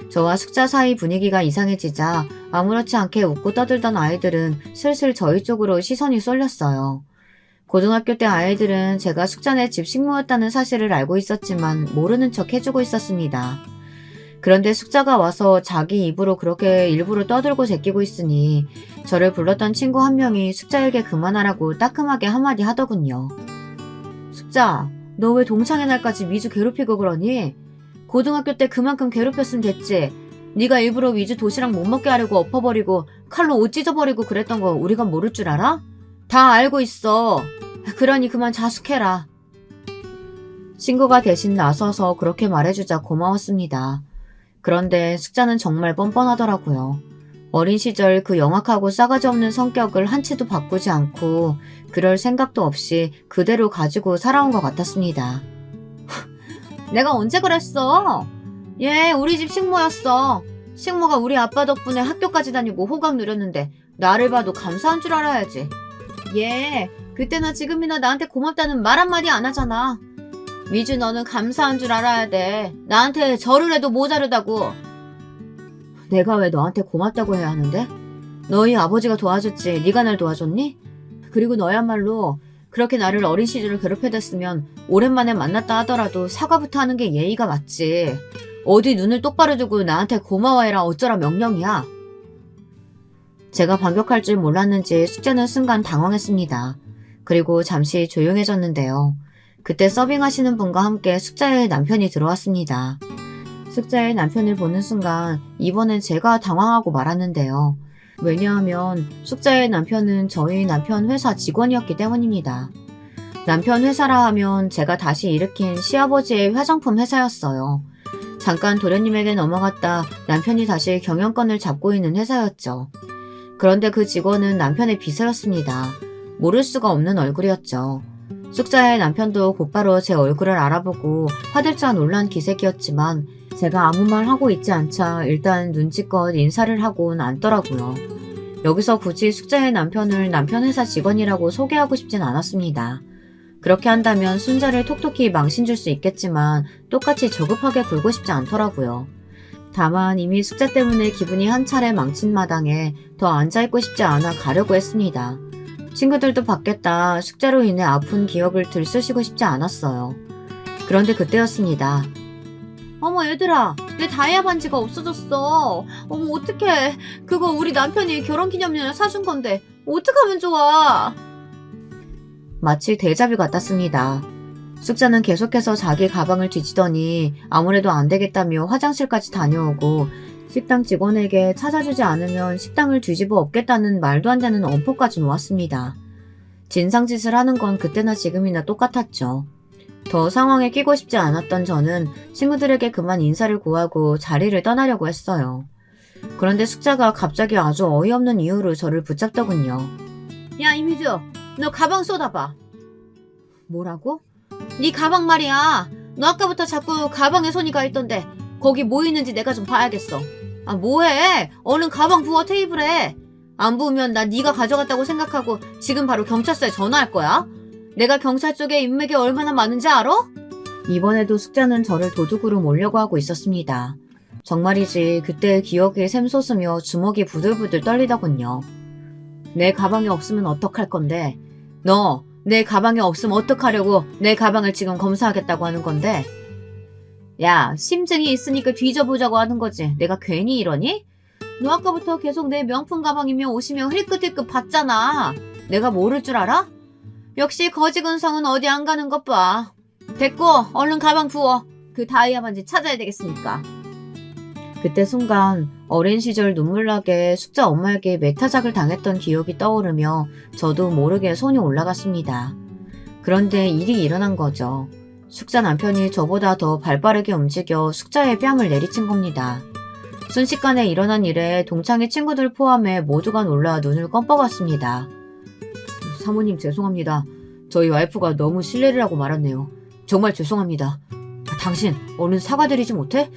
저와 숙자 사이 분위기가 이상해지자 아무렇지 않게 웃고 떠들던 아이들은 슬슬 저희 쪽으로 시선이 쏠렸어요. 고등학교 때 아이들은 제가 숙자네 집 식모였다는 사실을 알고 있었지만 모르는 척 해주고 있었습니다. 그런데 숙자가 와서 자기 입으로 그렇게 일부러 떠들고 제끼고 있으니 저를 불렀던 친구 한 명이 숙자에게 그만하라고 따끔하게 한마디 하더군요. 숙자, 너 왜 동창회 날까지 미주 괴롭히고 그러니? 고등학교 때 그만큼 괴롭혔으면 됐지. 네가 일부러 미주 도시락 못 먹게 하려고 엎어버리고 칼로 옷 찢어버리고 그랬던 거 우리가 모를 줄 알아? 다 알고 있어. 그러니 그만 자숙해라. 친구가 대신 나서서 그렇게 말해주자 고마웠습니다. 그런데 숙자는 정말 뻔뻔하더라고요. 어린 시절 그 영악하고 싸가지 없는 성격을 한치도 바꾸지 않고 그럴 생각도 없이 그대로 가지고 살아온 것 같았습니다. 내가 언제 그랬어? 얘 우리 집 식모였어. 식모가 우리 아빠 덕분에 학교까지 다니고 호강 누렸는데 나를 봐도 감사한 줄 알아야지. 얘 그때나 지금이나 나한테 고맙다는 말 한마디 안 하잖아. 미주 너는 감사한 줄 알아야 돼. 나한테 절을 해도 모자르다고. 내가 왜 너한테 고맙다고 해야 하는데? 너희 아버지가 도와줬지 네가 날 도와줬니? 그리고 너야말로 그렇게 나를 어린 시절을 괴롭혀댔으면 오랜만에 만났다 하더라도 사과부터 하는 게 예의가 맞지. 어디 눈을 똑바로 두고 나한테 고마워해라 어쩌라 명령이야. 제가 반격할 줄 몰랐는지 숙자는 순간 당황했습니다. 그리고 잠시 조용해졌는데요. 그때 서빙하시는 분과 함께 숙자의 남편이 들어왔습니다. 숙자의 남편을 보는 순간 이번엔 제가 당황하고 말았는데요. 왜냐하면 숙자의 남편은 저희 남편 회사 직원이었기 때문입니다. 남편 회사라 하면 제가 다시 일으킨 시아버지의 화장품 회사였어요. 잠깐 도련님에게 넘어갔다 남편이 다시 경영권을 잡고 있는 회사였죠. 그런데 그 직원은 남편의 비서였습니다. 모를 수가 없는 얼굴이었죠. 숙자의 남편도 곧바로 제 얼굴을 알아보고 화들짝 놀란 기색이었지만 제가 아무 말 하고 있지 않자 일단 눈치껏 인사를 하곤 앉더라고요. 여기서 굳이 숙자의 남편을 남편 회사 직원이라고 소개하고 싶진 않았습니다. 그렇게 한다면 순자를 톡톡히 망신 줄 수 있겠지만 똑같이 저급하게 굴고 싶지 않더라고요. 다만 이미 숙자 때문에 기분이 한 차례 망친 마당에 더 앉아있고 싶지 않아 가려고 했습니다. 친구들도 받겠다 숙자로 인해 아픈 기억을 들쑤시고 싶지 않았어요. 그런데 그때였습니다. 어머 얘들아, 내 다이아 반지가 없어졌어. 어머 어떡해. 그거 우리 남편이 결혼기념일에 사준 건데 어떡하면 좋아. 마치 데자뷰 같았습니다. 숙자는 계속해서 자기 가방을 뒤지더니 아무래도 안 되겠다며 화장실까지 다녀오고 식당 직원에게 찾아주지 않으면 식당을 뒤집어 엎겠다는 말도 안 되는 엄포까지 놓았습니다. 진상짓을 하는 건 그때나 지금이나 똑같았죠. 더 상황에 끼고 싶지 않았던 저는 친구들에게 그만 인사를 구하고 자리를 떠나려고 했어요. 그런데 숙자가 갑자기 아주 어이없는 이유로 저를 붙잡더군요. 야 이미주, 너 가방 쏟아봐. 뭐라고? 네 가방 말이야. 너 아까부터 자꾸 가방에 손이 가 있던데 거기 뭐 있는지 내가 좀 봐야겠어. 아 뭐해? 얼른 가방 부어 테이블에. 안 부으면 나 네가 가져갔다고 생각하고 지금 바로 경찰서에 전화할 거야. 내가 경찰 쪽에 인맥이 얼마나 많은지 알아? 이번에도 숙자는 저를 도둑으로 몰려고 하고 있었습니다. 정말이지 그때의 기억이 샘솟으며 주먹이 부들부들 떨리더군요. 내 가방이 없으면 어떡할 건데? 너 내 가방이 없으면 어떡하려고 내 가방을 지금 검사하겠다고 하는 건데? 야, 심증이 있으니까 뒤져보자고 하는 거지. 내가 괜히 이러니? 너 아까부터 계속 내 명품 가방이며 옷이며 힐끗힐끗 봤잖아. 내가 모를 줄 알아? 역시 거지근성은 어디 안 가는 것 봐. 됐고 얼른 가방 부어. 그 다이아 반지 찾아야 되겠으니까. 그때 순간 어린 시절 눈물나게 숙자 엄마에게 매타작을 당했던 기억이 떠오르며 저도 모르게 손이 올라갔습니다. 그런데 일이 일어난 거죠. 숙자 남편이 저보다 더 발빠르게 움직여 숙자의 뺨을 내리친 겁니다. 순식간에 일어난 일에 동창의 친구들 포함해 모두가 놀라 눈을 껌뻑었습니다. 사모님 죄송합니다. 저희 와이프가 너무 실례를 하고 말았네요. 정말 죄송합니다. 당신 얼른 사과드리지 못해?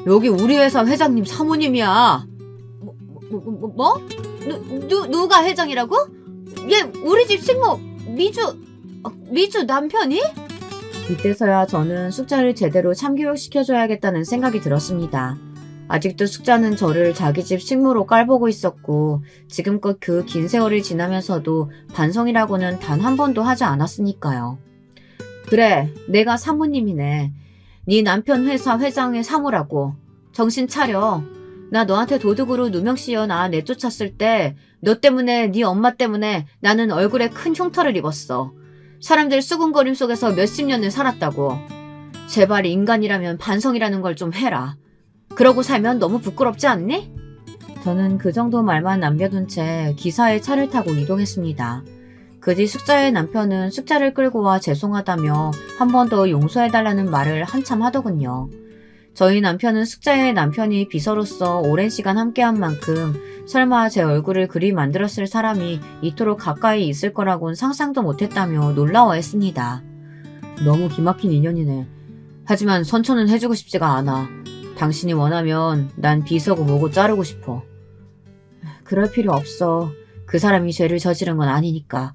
여기 우리 회사 회장님 사모님이야. 뭐? 누가 회장이라고? 얘 우리 집 식모 미주 남편이? 이때서야 저는 숙자를 제대로 참교육시켜줘야겠다는 생각이 들었습니다. 아직도 숙자는 저를 자기 집 식모로 깔보고 있었고 지금껏 그 긴 세월이 지나면서도 반성이라고는 단 한 번도 하지 않았으니까요. 그래, 내가 사모님이네. 네 남편 회사 회장의 사모라고. 정신 차려. 나 너한테 도둑으로 누명 씌워 나 내쫓았을 때 너 때문에 네 엄마 때문에 나는 얼굴에 큰 흉터를 입었어. 사람들 수군거림 속에서 몇십 년을 살았다고. 제발 인간이라면 반성이라는 걸 좀 해라. 그러고 살면 너무 부끄럽지 않니? 저는 그 정도 말만 남겨둔 채 기사의 차를 타고 이동했습니다. 그 뒤 숙자의 남편은 숙자를 끌고 와 죄송하다며 한 번 더 용서해달라는 말을 한참 하더군요. 저희 남편은 숙자의 남편이 비서로서 오랜 시간 함께한 만큼 설마 제 얼굴을 그리 만들었을 사람이 이토록 가까이 있을 거라곤 상상도 못했다며 놀라워했습니다. 너무 기막힌 인연이네. 하지만 선처는 해주고 싶지가 않아. 당신이 원하면 난 비서고 뭐고 자르고 싶어. 그럴 필요 없어. 그 사람이 죄를 저지른 건 아니니까.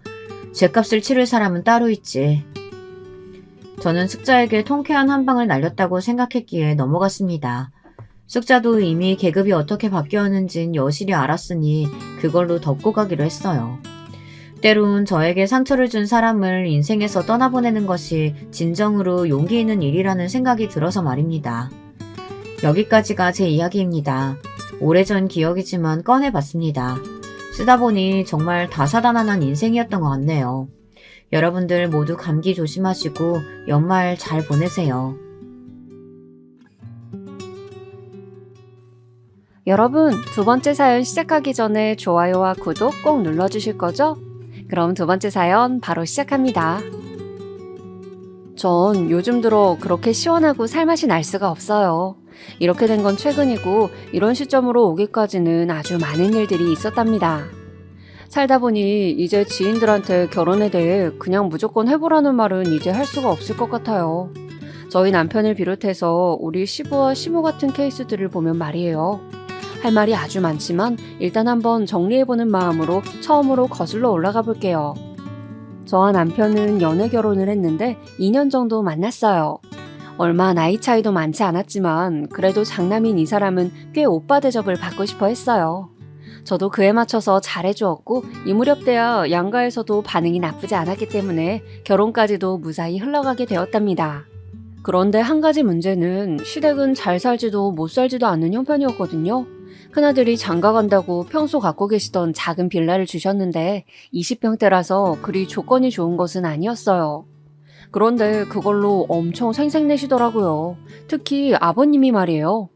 죄값을 치를 사람은 따로 있지. 저는 숙자에게 통쾌한 한 방을 날렸다고 생각했기에 넘어갔습니다. 숙자도 이미 계급이 어떻게 바뀌었는진 여실히 알았으니 그걸로 덮고 가기로 했어요. 때론 저에게 상처를 준 사람을 인생에서 떠나보내는 것이 진정으로 용기 있는 일이라는 생각이 들어서 말입니다. 여기까지가 제 이야기입니다. 오래전 기억이지만 꺼내봤습니다. 쓰다 보니 정말 다사다난한 인생이었던 것 같네요. 여러분들 모두 감기 조심하시고 연말 잘 보내세요. 여러분, 두 번째 사연 시작하기 전에 좋아요와 구독 꼭 눌러주실 거죠? 그럼 두 번째 사연 바로 시작합니다. 전 요즘 들어 그렇게 시원하고 살맛이 날 수가 없어요. 이렇게 된 건 최근이고 이런 시점으로 오기까지는 아주 많은 일들이 있었답니다. 살다 보니 이제 지인들한테 결혼에 대해 그냥 무조건 해보라는 말은 이제 할 수가 없을 것 같아요. 저희 남편을 비롯해서 우리 시부와 시모 같은 케이스들을 보면 말이에요. 할 말이 아주 많지만 일단 한번 정리해보는 마음으로 처음으로 거슬러 올라가 볼게요. 저와 남편은 연애 결혼을 했는데 2년 정도 만났어요. 얼마 나이 차이도 많지 않았지만 그래도 장남인 이 사람은 꽤 오빠 대접을 받고 싶어 했어요. 저도 그에 맞춰서 잘해주었고 이 무렵 때야 양가에서도 반응이 나쁘지 않았기 때문에 결혼까지도 무사히 흘러가게 되었답니다. 그런데 한 가지 문제는 시댁은 잘 살지도 못 살지도 않는 형편이었거든요. 큰아들이 장가 간다고 평소 갖고 계시던 작은 빌라를 주셨는데 20평대라서 그리 조건이 좋은 것은 아니었어요. 그런데 그걸로 엄청 생색내시더라고요. 특히 아버님이 말이에요.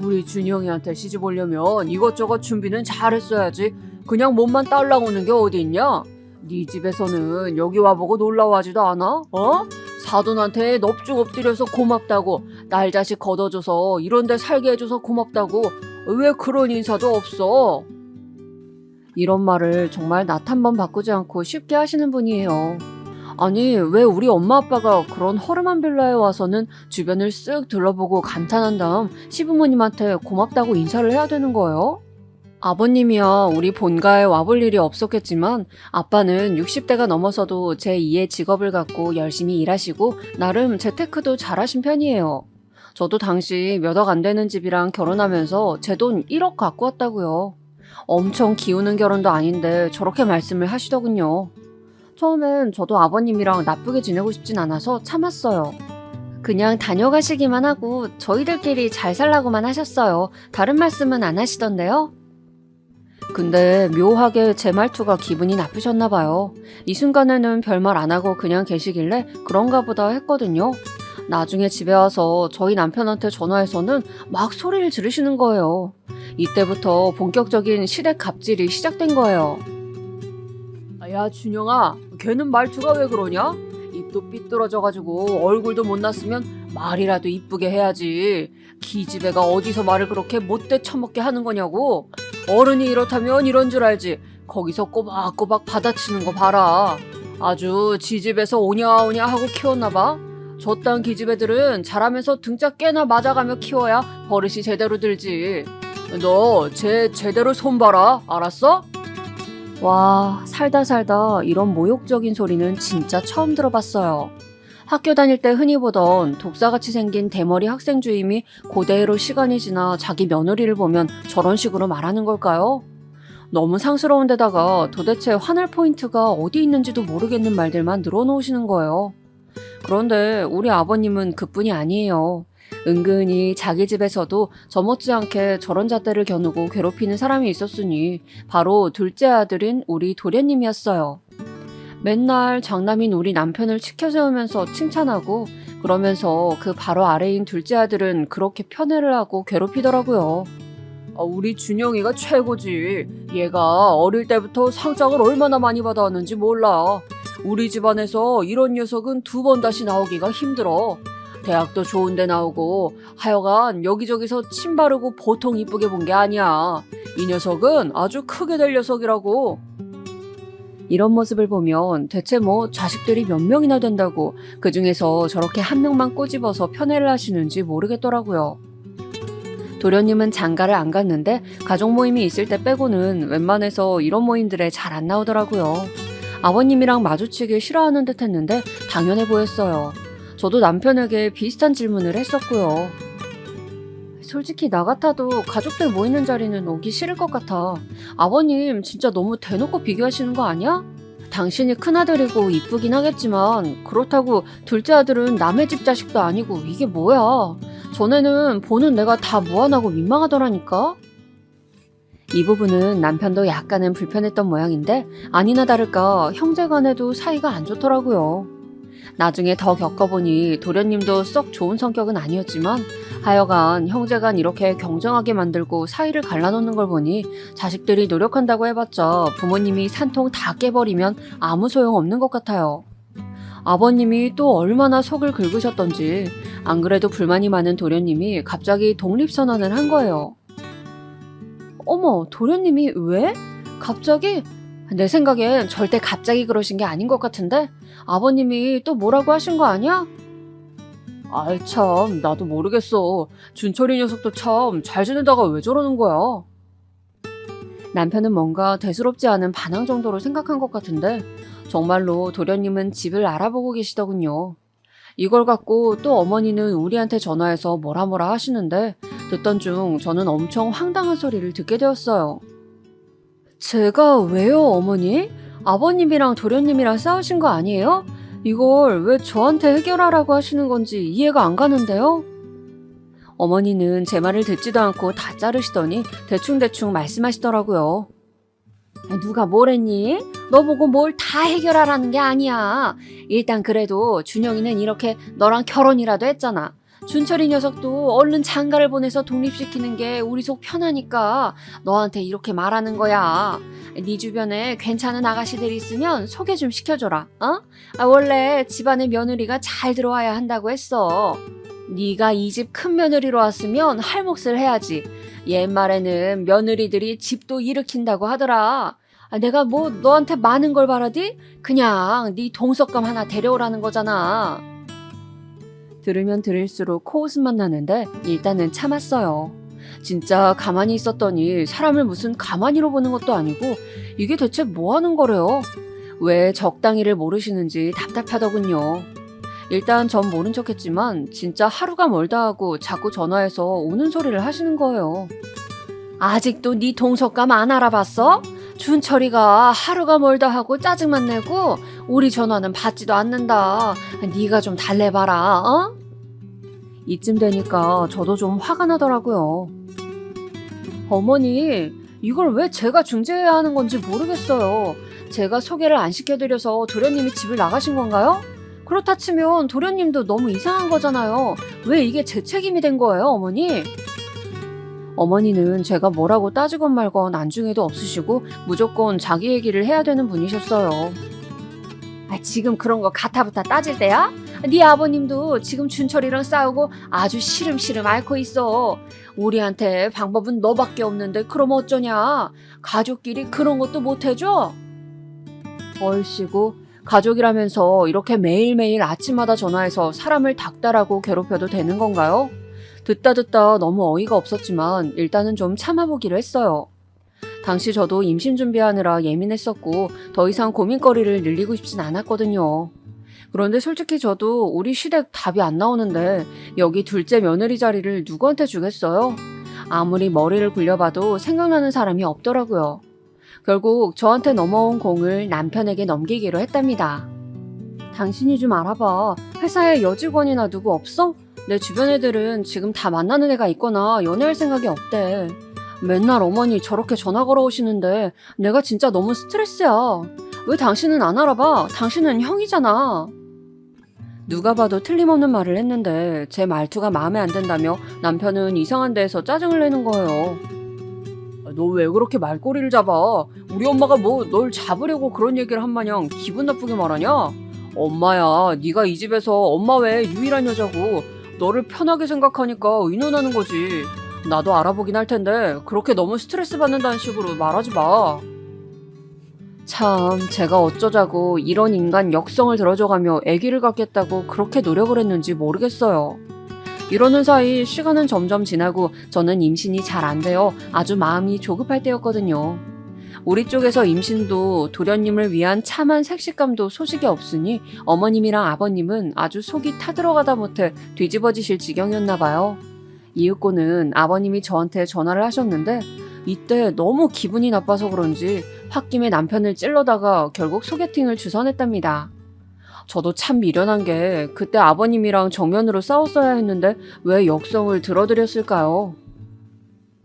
우리 준영이한테 시집 오려면 이것저것 준비는 잘했어야지. 그냥 몸만 딸랑 오는 게 어디 있냐? 네 집에서는 여기 와보고 놀라워하지도 않아? 사돈한테 넙죽 엎드려서 고맙다고, 딸 자식 걷어줘서 이런 데 살게 해줘서 고맙다고, 왜 그런 인사도 없어? 이런 말을 정말 낯 한 번 바꾸지 않고 쉽게 하시는 분이에요. 아니, 왜 우리 엄마 아빠가 그런 허름한 빌라에 와서는 주변을 쓱 둘러보고 감탄한 다음 시부모님한테 고맙다고 인사를 해야 되는 거예요? 아버님이야 우리 본가에 와볼 일이 없었겠지만 아빠는 60대가 넘어서도 제2의 직업을 갖고 열심히 일하시고 나름 재테크도 잘하신 편이에요. 저도 당시 몇 억 안 되는 집이랑 결혼하면서 제 돈 1억 갖고 왔다고요. 엄청 기우는 결혼도 아닌데 저렇게 말씀을 하시더군요. 처음엔 저도 아버님이랑 나쁘게 지내고 싶진 않아서 참았어요. 그냥 다녀가시기만 하고 저희들끼리 잘 살라고만 하셨어요. 다른 말씀은 안 하시던데요? 근데 묘하게 제 말투가 기분이 나쁘셨나 봐요. 이 순간에는 별말 안 하고 그냥 계시길래 그런가 보다 했거든요. 나중에 집에 와서 저희 남편한테 전화해서는 막 소리를 지르시는 거예요. 이때부터 본격적인 시댁 갑질이 시작된 거예요. 야 준영아, 걔는 말투가 왜 그러냐? 입도 삐뚤어져가지고 얼굴도 못났으면 말이라도 이쁘게 해야지. 기집애가 어디서 말을 그렇게 못돼 처먹게 하는 거냐고. 어른이 이렇다면 이런 줄 알지. 거기서 꼬박꼬박 받아치는 거 봐라. 아주 지집에서 오냐오냐 하고 키웠나봐. 저딴 기집애들은 자라면서 등짝 깨나 맞아가며 키워야 버릇이 제대로 들지. 너 쟤 제대로 손봐라. 알았어? 와, 살다 이런 모욕적인 소리는 진짜 처음 들어봤어요. 학교 다닐 때 흔히 보던 독사같이 생긴 대머리 학생 주임이 고대로 시간이 지나 자기 며느리를 보면 저런 식으로 말하는 걸까요? 너무 상스러운 데다가 도대체 화날 포인트가 어디 있는지도 모르겠는 말들만 늘어놓으시는 거예요. 그런데 우리 아버님은 그뿐이 아니에요. 은근히 자기 집에서도 저 못지않게 저런 잣대를 겨누고 괴롭히는 사람이 있었으니 바로 둘째 아들인 우리 도련님이었어요. 맨날 장남인 우리 남편을 치켜 세우면서 칭찬하고 그러면서 그 바로 아래인 둘째 아들은 그렇게 편애를 하고 괴롭히더라고요. 우리 준영이가 최고지. 얘가 어릴 때부터 상장을 얼마나 많이 받아왔는지 몰라. 우리 집안에서 이런 녀석은 2번 다시 나오기가 힘들어. 대학도 좋은데 나오고 하여간 여기저기서 침 바르고 보통 이쁘게 본 게 아니야. 이 녀석은 아주 크게 될 녀석이라고. 이런 모습을 보면 대체 뭐 자식들이 몇 명이나 된다고 그중에서 저렇게 한 명만 꼬집어서 편애를 하시는지 모르겠더라고요. 도련님은 장가를 안 갔는데 가족 모임이 있을 때 빼고는 웬만해서 이런 모임들에 잘 안 나오더라고요. 아버님이랑 마주치기 싫어하는 듯 했는데 당연해 보였어요. 저도 남편에게 비슷한 질문을 했었고요. 솔직히 나 같아도 가족들 모이는 자리는 오기 싫을 것 같아. 아버님 진짜 너무 대놓고 비교하시는 거 아니야? 당신이 큰아들이고 이쁘긴 하겠지만 그렇다고 둘째 아들은 남의 집 자식도 아니고 이게 뭐야. 전에는 보는 내가 다 무안하고 민망하더라니까. 이 부분은 남편도 약간은 불편했던 모양인데 아니나 다를까 형제간에도 사이가 안 좋더라고요. 나중에 더 겪어보니 도련님도 썩 좋은 성격은 아니었지만 하여간 형제간 이렇게 경쟁하게 만들고 사이를 갈라놓는 걸 보니 자식들이 노력한다고 해봤자 부모님이 산통 다 깨버리면 아무 소용없는 것 같아요. 아버님이 또 얼마나 속을 긁으셨던지 안 그래도 불만이 많은 도련님이 갑자기 독립선언을 한 거예요. 어머, 도련님이 왜? 갑자기? 내 생각엔 절대 갑자기 그러신 게 아닌 것 같은데? 아버님이 또 뭐라고 하신 거 아니야? 아이 참, 나도 모르겠어. 준철이 녀석도 참 잘 지내다가 왜 저러는 거야? 남편은 뭔가 대수롭지 않은 반항 정도로 생각한 것 같은데 정말로 도련님은 집을 알아보고 계시더군요. 이걸 갖고 또 어머니는 우리한테 전화해서 뭐라 하시는데 듣던 중 저는 엄청 황당한 소리를 듣게 되었어요. 제가 왜요, 어머니? 아버님이랑 도련님이랑 싸우신 거 아니에요? 이걸 왜 저한테 해결하라고 하시는 건지 이해가 안 가는데요? 어머니는 제 말을 듣지도 않고 다 자르시더니 대충대충 말씀하시더라고요. 누가 뭐랬니? 너 보고 뭘 다 해결하라는 게 아니야. 일단 그래도 준영이는 이렇게 너랑 결혼이라도 했잖아. 준철이 녀석도 얼른 장가를 보내서 독립시키는 게 우리 속 편하니까 너한테 이렇게 말하는 거야. 네 주변에 괜찮은 아가씨들 있으면 소개 좀 시켜줘라. 어? 원래 집안에 며느리가 잘 들어와야 한다고 했어. 네가 이 집 큰 며느리로 왔으면 할 몫을 해야지. 옛말에는 며느리들이 집도 일으킨다고 하더라. 내가 뭐 너한테 많은 걸 바라디? 그냥 네 동석감 하나 데려오라는 거잖아. 들으면 들을수록 코웃음만 나는데 일단은 참았어요. 진짜 가만히 있었더니 사람을 무슨 가만히로 보는 것도 아니고 이게 대체 뭐 하는 거래요? 왜 적당히를 모르시는지 답답하더군요. 일단 전 모른 척했지만 진짜 하루가 멀다 하고 자꾸 전화해서 우는 소리를 하시는 거예요. 아직도 네 동석감 안 알아봤어? 준철이가 하루가 멀다 하고 짜증만 내고 우리 전화는 받지도 않는다. 네가 좀 달래봐라. 어? 이쯤 되니까 저도 좀 화가 나더라고요. 어머니, 이걸 왜 제가 중재해야 하는 건지 모르겠어요. 제가 소개를 안 시켜드려서 도련님이 집을 나가신 건가요? 그렇다 치면 도련님도 너무 이상한 거잖아요. 왜 이게 제 책임이 된 거예요, 어머니? 어머니는 제가 뭐라고 따지건 말건 안중에도 없으시고 무조건 자기 얘기를 해야 되는 분이셨어요. 지금 그런 거 가타부타 따질 때야? 네 아버님도 지금 준철이랑 싸우고 아주 시름시름 앓고 있어. 우리한테 방법은 너밖에 없는데 그럼 어쩌냐? 가족끼리 그런 것도 못 해줘? 얼씨구, 가족이라면서 이렇게 매일매일 아침마다 전화해서 사람을 닥달하고 괴롭혀도 되는 건가요? 듣다 너무 어이가 없었지만 일단은 좀 참아보기로 했어요. 당시 저도 임신 준비하느라 예민했었고 더 이상 고민거리를 늘리고 싶진 않았거든요. 그런데 솔직히 저도 우리 시댁 답이 안 나오는데 여기 둘째 며느리 자리를 누구한테 주겠어요? 아무리 머리를 굴려봐도 생각나는 사람이 없더라고요. 결국 저한테 넘어온 공을 남편에게 넘기기로 했답니다. 당신이 좀 알아봐. 회사에 여직원이나 누구 없어? 내 주변 애들은 지금 다 만나는 애가 있거나 연애할 생각이 없대. 맨날 어머니 저렇게 전화 걸어오시는데 내가 진짜 너무 스트레스야. 왜 당신은 안 알아봐? 당신은 형이잖아. 누가 봐도 틀림없는 말을 했는데 제 말투가 마음에 안 든다며 남편은 이상한 데에서 짜증을 내는 거예요. 너 왜 그렇게 말꼬리를 잡아? 우리 엄마가 뭐 널 잡으려고 그런 얘기를 한 마냥 기분 나쁘게 말하냐? 엄마야, 네가 이 집에서 엄마 외에 유일한 여자고 너를 편하게 생각하니까 의논하는 거지. 나도 알아보긴 할 텐데 그렇게 너무 스트레스 받는다는 식으로 말하지 마. 참, 제가 어쩌자고 이런 인간 역성을 들어줘가며 아기를 갖겠다고 그렇게 노력을 했는지 모르겠어요. 이러는 사이 시간은 점점 지나고 저는 임신이 잘 안 되어 아주 마음이 조급할 때였거든요. 우리 쪽에서 임신도 도련님을 위한 참한 색식감도 소식이 없으니 어머님이랑 아버님은 아주 속이 타들어가다 못해 뒤집어지실 지경이었나 봐요. 이윽고는 아버님이 저한테 전화를 하셨는데 이때 너무 기분이 나빠서 그런지 홧김에 남편을 찔러다가 결국 소개팅을 주선했답니다. 저도 참 미련한 게 그때 아버님이랑 정면으로 싸웠어야 했는데 왜 역성을 들어드렸을까요?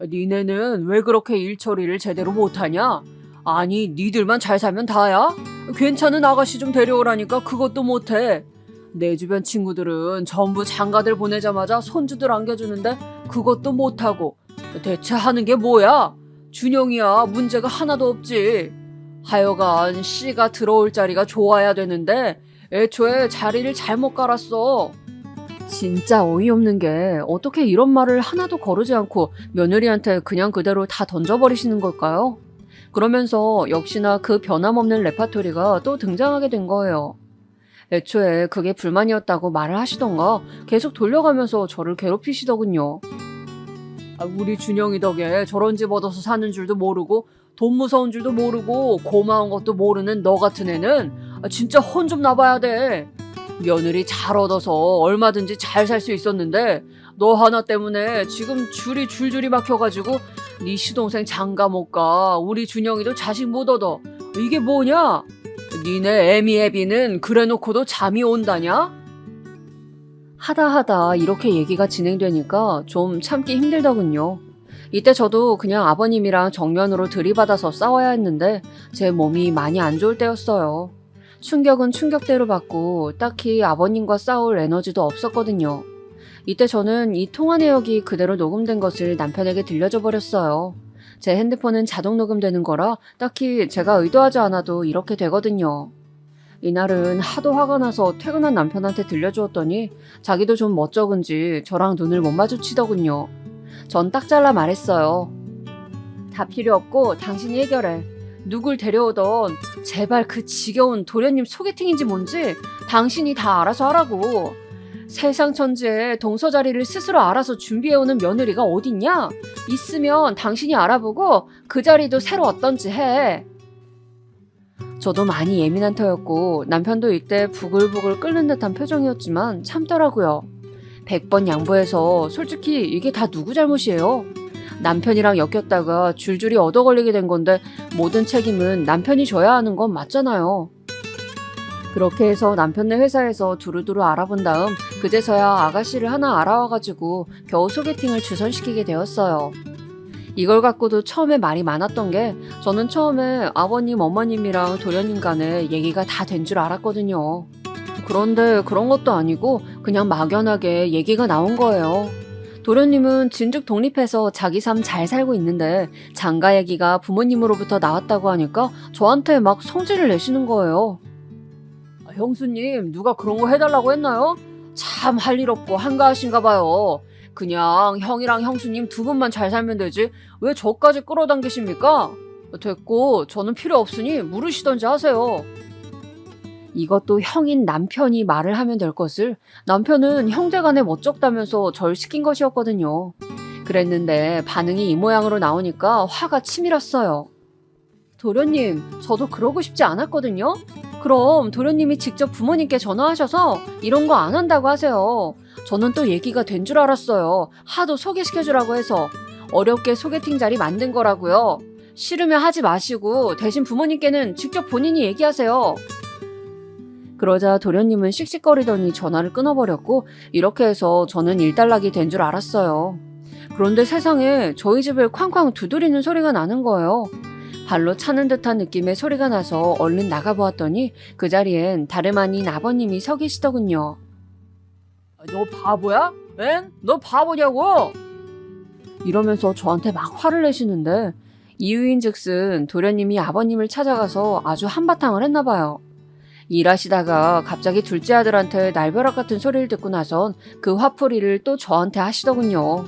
니네는 왜 그렇게 일 처리를 제대로 못하냐? 아니, 니들만 잘 살면 다야? 괜찮은 아가씨 좀 데려오라니까 그것도 못해. 내 주변 친구들은 전부 장가들 보내자마자 손주들 안겨주는데 그것도 못하고 대체 하는 게 뭐야? 준영이야 문제가 하나도 없지. 하여간 씨가 들어올 자리가 좋아야 되는데 애초에 자리를 잘못 깔았어. 진짜 어이없는 게 어떻게 이런 말을 하나도 거르지 않고 며느리한테 그냥 그대로 다 던져버리시는 걸까요? 그러면서 역시나 그 변함없는 레파토리가 또 등장하게 된 거예요. 애초에 그게 불만이었다고 말을 하시던가 계속 돌려가면서 저를 괴롭히시더군요. 우리 준영이 덕에 저런 집 얻어서 사는 줄도 모르고 돈 무서운 줄도 모르고 고마운 것도 모르는 너 같은 애는 진짜 혼 좀 나봐야 돼. 며느리 잘 얻어서 얼마든지 잘 살 수 있었는데 너 하나 때문에 지금 줄이 줄줄이 막혀가지고 네 시동생 장가 못 가. 우리 준영이도 자식 못 얻어. 이게 뭐냐? 니네 애미애비는 그래놓고도 잠이 온다냐? 하다 이렇게 얘기가 진행되니까 좀 참기 힘들더군요. 이때 저도 그냥 아버님이랑 정면으로 들이받아서 싸워야 했는데 제 몸이 많이 안 좋을 때였어요. 충격은 충격대로 받고 딱히 아버님과 싸울 에너지도 없었거든요. 이때 저는 이 통화 내역이 그대로 녹음된 것을 남편에게 들려줘 버렸어요. 제 핸드폰은 자동 녹음되는 거라 딱히 제가 의도하지 않아도 이렇게 되거든요. 이날은 하도 화가 나서 퇴근한 남편한테 들려주었더니 자기도 좀 멋쩍은지 저랑 눈을 못 마주치더군요. 전 딱 잘라 말했어요. 다 필요 없고 당신이 해결해. 누굴 데려오던 제발 그 지겨운 도련님 소개팅인지 뭔지 당신이 다 알아서 하라고. 세상 천지에 동서자리를 스스로 알아서 준비해오는 며느리가 어딨냐? 있으면 당신이 알아보고 그 자리도 새로 얻던지 해. 저도 많이 예민한 터였고 남편도 이때 부글부글 끓는 듯한 표정이었지만 참더라고요. 100번 양보해서 솔직히 이게 다 누구 잘못이에요? 남편이랑 엮였다가 줄줄이 얻어걸리게 된 건데 모든 책임은 남편이 져야 하는 건 맞잖아요. 그렇게 해서 남편네 회사에서 두루두루 알아본 다음 그제서야 아가씨를 하나 알아와가지고 겨우 소개팅을 주선시키게 되었어요. 이걸 갖고도 처음에 말이 많았던 게 저는 처음에 아버님, 어머님이랑 도련님 간에 얘기가 다 된 줄 알았거든요. 그런데 그런 것도 아니고 그냥 막연하게 얘기가 나온 거예요. 도련님은 진즉 독립해서 자기 삶 잘 살고 있는데 장가 얘기가 부모님으로부터 나왔다고 하니까 저한테 막 성질을 내시는 거예요. 형수님, 누가 그런 거 해달라고 했나요? 참 할 일 없고 한가하신가 봐요. 그냥 형이랑 형수님 두 분만 잘 살면 되지 왜 저까지 끌어당기십니까? 됐고 저는 필요 없으니 물으시던지 하세요. 이것도 형인 남편이 말을 하면 될 것을 남편은 형제간에 멋쩍다면서 절 시킨 것이었거든요. 그랬는데 반응이 이 모양으로 나오니까 화가 치밀었어요. 도련님, 저도 그러고 싶지 않았거든요. 그럼 도련님이 직접 부모님께 전화하셔서 이런 거 안 한다고 하세요. 저는 또 얘기가 된 줄 알았어요. 하도 소개시켜주라고 해서. 어렵게 소개팅 자리 만든 거라고요. 싫으면 하지 마시고 대신 부모님께는 직접 본인이 얘기하세요. 그러자 도련님은 씩씩거리더니 전화를 끊어버렸고 이렇게 해서 저는 일단락이 된 줄 알았어요. 그런데 세상에 저희 집을 쾅쾅 두드리는 소리가 나는 거예요. 발로 차는 듯한 느낌의 소리가 나서 얼른 나가보았더니 그 자리엔 다름 아닌 아버님이 서 계시더군요. 너 바보야? 엥? 너 바보냐고? 이러면서 저한테 막 화를 내시는데 이유인즉슨 도련님이 아버님을 찾아가서 아주 한바탕을 했나 봐요. 일하시다가 갑자기 둘째 아들한테 날벼락 같은 소리를 듣고 나선 그 화풀이를 또 저한테 하시더군요.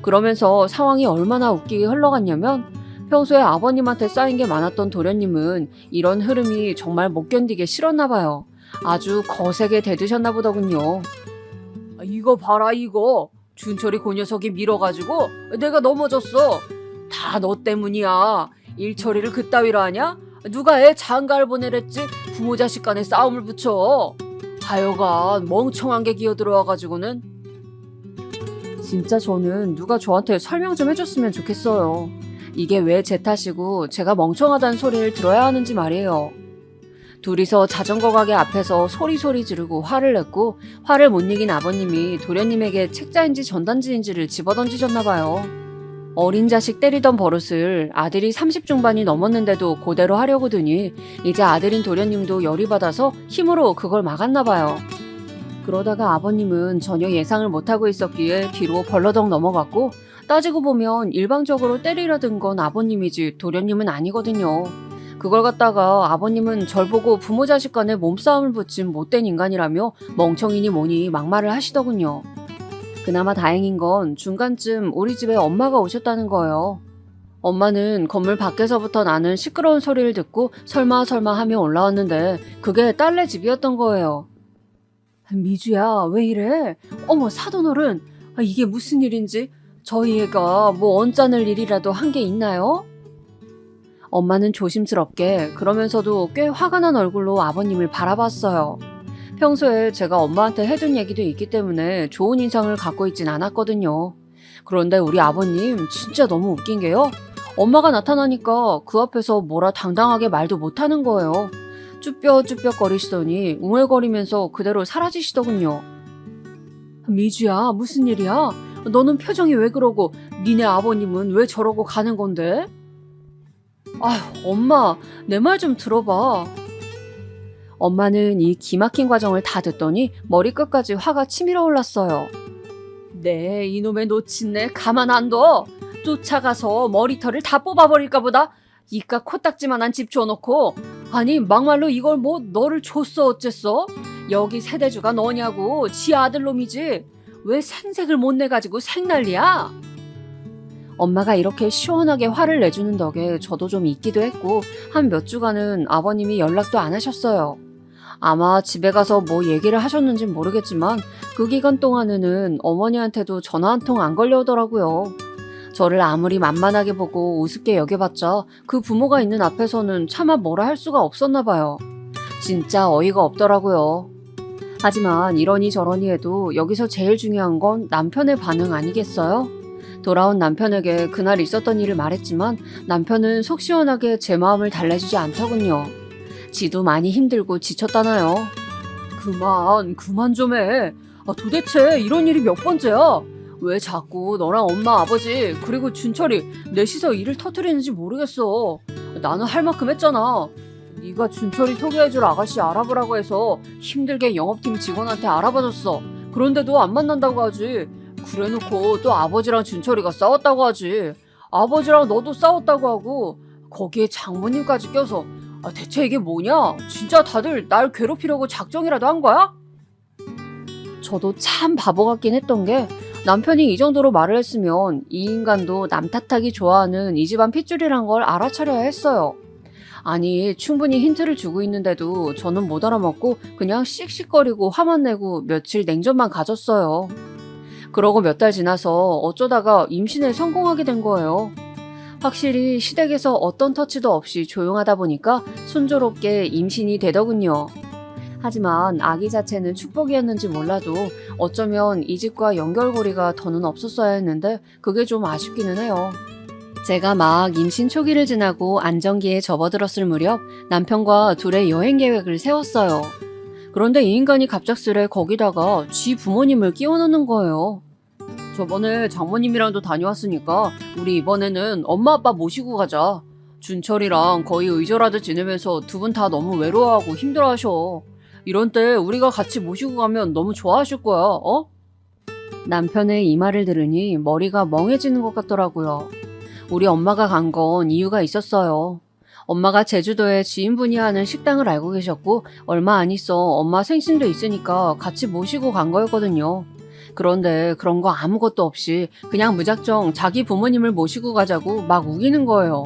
그러면서 상황이 얼마나 웃기게 흘러갔냐면 평소에 아버님한테 쌓인 게 많았던 도련님은 이런 흐름이 정말 못 견디게 싫었나 봐요. 아주 거세게 대드셨나 보더군요. 이거 봐라 이거. 준철이 그 녀석이 밀어가지고 내가 넘어졌어. 다 너 때문이야. 일 처리를 그따위로 하냐? 누가 애 장가를 보내랬지 부모 자식 간에 싸움을 붙여. 하여간 멍청한 게 기어들어와가지고는. 진짜 저는 누가 저한테 설명 좀 해줬으면 좋겠어요. 이게 왜 제 탓이고 제가 멍청하다는 소리를 들어야 하는지 말이에요. 둘이서 자전거 가게 앞에서 소리 지르고 화를 냈고 화를 못 이긴 아버님이 도련님에게 책자인지 전단지인지를 집어던지셨나 봐요. 어린 자식 때리던 버릇을 아들이 30 중반이 넘었는데도 그대로 하려고 드니 이제 아들인 도련님도 열이 받아서 힘으로 그걸 막았나 봐요. 그러다가 아버님은 전혀 예상을 못하고 있었기에 뒤로 벌러덩 넘어갔고 따지고 보면 일방적으로 때리려 든 건 아버님이지 도련님은 아니거든요. 그걸 갖다가 아버님은 절 보고 부모 자식 간에 몸싸움을 붙인 못된 인간이라며 멍청이니 뭐니 막말을 하시더군요. 그나마 다행인 건 중간쯤 우리 집에 엄마가 오셨다는 거예요. 엄마는 건물 밖에서부터 나는 시끄러운 소리를 듣고 설마 하며 올라왔는데 그게 딸네 집이었던 거예요. 미주야, 왜 이래? 어머, 사돈어른, 이게 무슨 일인지? 저희 애가 뭐 언짢을 일이라도 한 게 있나요? 엄마는 조심스럽게 그러면서도 꽤 화가 난 얼굴로 아버님을 바라봤어요. 평소에 제가 엄마한테 해둔 얘기도 있기 때문에 좋은 인상을 갖고 있진 않았거든요. 그런데 우리 아버님 진짜 너무 웃긴 게요. 엄마가 나타나니까 그 앞에서 뭐라 당당하게 말도 못하는 거예요. 쭈뼛쭈뼛거리시더니 웅얼거리면서 그대로 사라지시더군요. 미주야, 무슨 일이야? 너는 표정이 왜 그러고 니네 아버님은 왜 저러고 가는 건데? 아휴, 엄마, 내 말 좀 들어봐. 엄마는 이 기막힌 과정을 다 듣더니 머리끝까지 화가 치밀어 올랐어요. 네, 이놈의 노친네 가만 안 둬. 쫓아가서 머리털을 다 뽑아버릴까 보다. 이깟 코딱지만한 집 줘놓고, 아니 막말로 이걸 뭐 너를 줬어 어쨌어? 여기 세대주가 너냐고. 지 아들놈이지. 왜 생색을 못 내가지고 생난리야? 엄마가 이렇게 시원하게 화를 내주는 덕에 저도 좀 있기도 했고, 한 몇 주간은 아버님이 연락도 안 하셨어요. 아마 집에 가서 뭐 얘기를 하셨는진 모르겠지만 그 기간 동안에는 어머니한테도 전화 한 통 안 걸려오더라고요. 저를 아무리 만만하게 보고 우습게 여겨봤자 그 부모가 있는 앞에서는 차마 뭐라 할 수가 없었나 봐요. 진짜 어이가 없더라고요. 하지만 이러니 저러니 해도 여기서 제일 중요한 건 남편의 반응 아니겠어요? 돌아온 남편에게 그날 있었던 일을 말했지만 남편은 속 시원하게 제 마음을 달래주지 않더군요. 지도 많이 힘들고 지쳤다나요. 그만 좀 해. 도대체 이런 일이 몇 번째야? 왜 자꾸 너랑 엄마, 아버지, 그리고 준철이 넷이서 일을 터뜨리는지 모르겠어. 나는 할 만큼 했잖아. 네가 준철이 소개해줄 아가씨 알아보라고 해서 힘들게 영업팀 직원한테 알아봐줬어. 그런데도 안 만난다고 하지. 그래놓고 또 아버지랑 준철이가 싸웠다고 하지. 아버지랑 너도 싸웠다고 하고 거기에 장모님까지 껴서 대체 이게 뭐냐? 진짜 다들 날 괴롭히려고 작정이라도 한 거야? 저도 참 바보 같긴 했던 게 남편이 이 정도로 말을 했으면 이 인간도 남 탓하기 좋아하는 이 집안 핏줄이란 걸 알아차려야 했어요. 아니 충분히 힌트를 주고 있는데도 저는 못 알아먹고 그냥 씩씩거리고 화만 내고 며칠 냉전만 가졌어요. 그러고 몇 달 지나서 어쩌다가 임신에 성공하게 된 거예요. 확실히 시댁에서 어떤 터치도 없이 조용하다 보니까 순조롭게 임신이 되더군요. 하지만 아기 자체는 축복이었는지 몰라도 어쩌면 이 집과 연결고리가 더는 없었어야 했는데 그게 좀 아쉽기는 해요. 제가 막 임신 초기를 지나고 안정기에 접어들었을 무렵 남편과 둘의 여행 계획을 세웠어요. 그런데 이 인간이 갑작스레 거기다가 지 부모님을 끼워 넣는 거예요. 저번에 장모님이랑도 다녀왔으니까 우리 이번에는 엄마 아빠 모시고 가자. 준철이랑 거의 의절하듯 지내면서 두 분 다 너무 외로워하고 힘들어하셔. 이런 때 우리가 같이 모시고 가면 너무 좋아하실 거야. 어? 남편의 이 말을 들으니 머리가 멍해지는 것 같더라고요. 우리 엄마가 간 건 이유가 있었어요. 엄마가 제주도에 지인분이 하는 식당을 알고 계셨고 얼마 안 있어 엄마 생신도 있으니까 같이 모시고 간 거였거든요. 그런데 그런 거 아무것도 없이 그냥 무작정 자기 부모님을 모시고 가자고 막 우기는 거예요.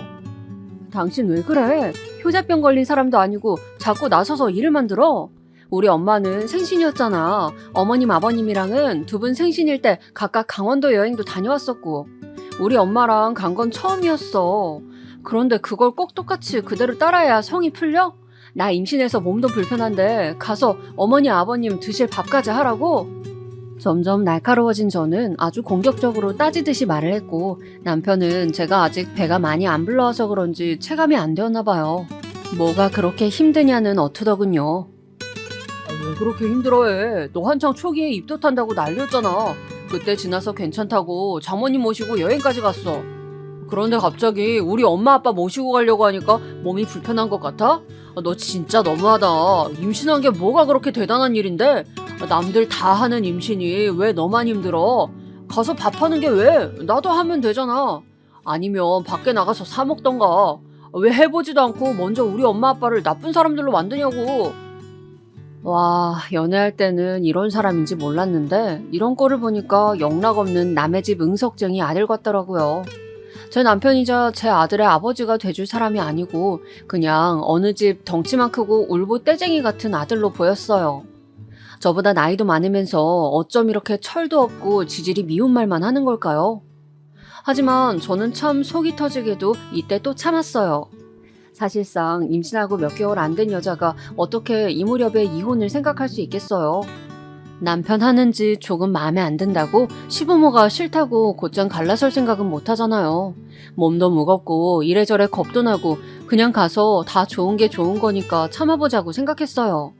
당신 왜 그래? 효자병 걸린 사람도 아니고 자꾸 나서서 일을 만들어? 우리 엄마는 생신이었잖아. 어머님 아버님이랑은 두 분 생신일 때 각각 강원도 여행도 다녀왔었고 우리 엄마랑 간 건 처음이었어. 그런데 그걸 꼭 똑같이 그대로 따라야 성이 풀려? 나 임신해서 몸도 불편한데 가서 어머니 아버님 드실 밥까지 하라고? 점점 날카로워진 저는 아주 공격적으로 따지듯이 말을 했고 남편은 제가 아직 배가 많이 안 불러와서 그런지 체감이 안 되었나 봐요. 뭐가 그렇게 힘드냐는 어투더군요. 왜 그렇게 힘들어해? 너 한창 초기에 입도 탄다고 난리였잖아. 그때 지나서 괜찮다고 장모님 모시고 여행까지 갔어. 그런데 갑자기 우리 엄마 아빠 모시고 가려고 하니까 몸이 불편한 것 같아? 너 진짜 너무하다. 임신한 게 뭐가 그렇게 대단한 일인데? 남들 다 하는 임신이 왜 너만 힘들어? 가서 밥하는 게 왜? 나도 하면 되잖아. 아니면 밖에 나가서 사 먹던가. 왜 해보지도 않고 먼저 우리 엄마 아빠를 나쁜 사람들로 만드냐고. 와, 연애할 때는 이런 사람인지 몰랐는데 이런 꼴을 보니까 영락없는 남의 집 응석쟁이 아들 같더라고요. 제 남편이자 제 아들의 아버지가 돼줄 사람이 아니고 그냥 어느 집 덩치만 크고 울보 떼쟁이 같은 아들로 보였어요. 저보다 나이도 많으면서 어쩜 이렇게 철도 없고 지질이 미운 말만 하는 걸까요? 하지만 저는 참 속이 터지게도 이때 또 참았어요. 사실상 임신하고 몇 개월 안 된 여자가 어떻게 이 무렵에 이혼을 생각할 수 있겠어요? 남편 하는 짓 조금 마음에 안 든다고 시부모가 싫다고 곧장 갈라설 생각은 못 하잖아요. 몸도 무겁고 이래저래 겁도 나고 그냥 가서 다 좋은 게 좋은 거니까 참아보자고 생각했어요.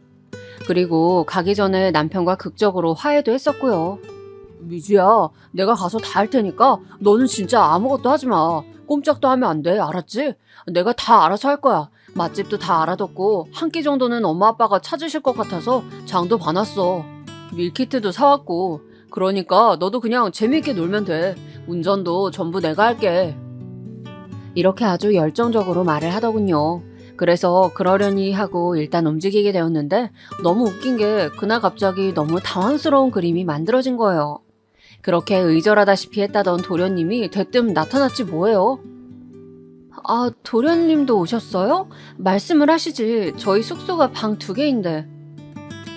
그리고 가기 전에 남편과 극적으로 화해도 했었고요. 미주야, 내가 가서 다 할 테니까 너는 진짜 아무것도 하지 마. 꼼짝도 하면 안 돼, 알았지? 내가 다 알아서 할 거야. 맛집도 다 알아뒀고 한 끼 정도는 엄마 아빠가 찾으실 것 같아서 장도 봐놨어. 밀키트도 사왔고. 그러니까 너도 그냥 재미있게 놀면 돼. 운전도 전부 내가 할게. 이렇게 아주 열정적으로 말을 하더군요. 그래서 그러려니 하고 일단 움직이게 되었는데 너무 웃긴 게 그날 갑자기 너무 당황스러운 그림이 만들어진 거예요. 그렇게 의절하다시피 했다던 도련님이 대뜸 나타났지 뭐예요. 아, 도련님도 오셨어요? 말씀을 하시지. 저희 숙소가 방 2개인데.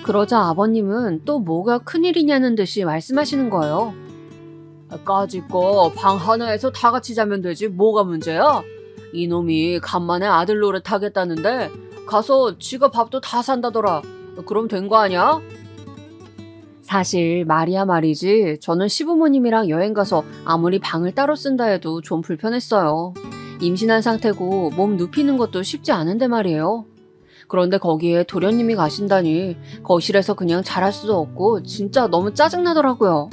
그러자 아버님은 또 뭐가 큰일이냐는 듯이 말씀하시는 거예요. 까짓 거 방 하나에서 다 같이 자면 되지 뭐가 문제야? 이놈이 간만에 아들 노릇 하겠다는데 가서 지가 밥도 다 산다더라. 그럼 된 거 아니야? 사실 말이야 말이지 저는 시부모님이랑 여행 가서 아무리 방을 따로 쓴다 해도 좀 불편했어요. 임신한 상태고 몸 눕히는 것도 쉽지 않은데 말이에요. 그런데 거기에 도련님이 가신다니 거실에서 그냥 잘할 수도 없고 진짜 너무 짜증나더라고요.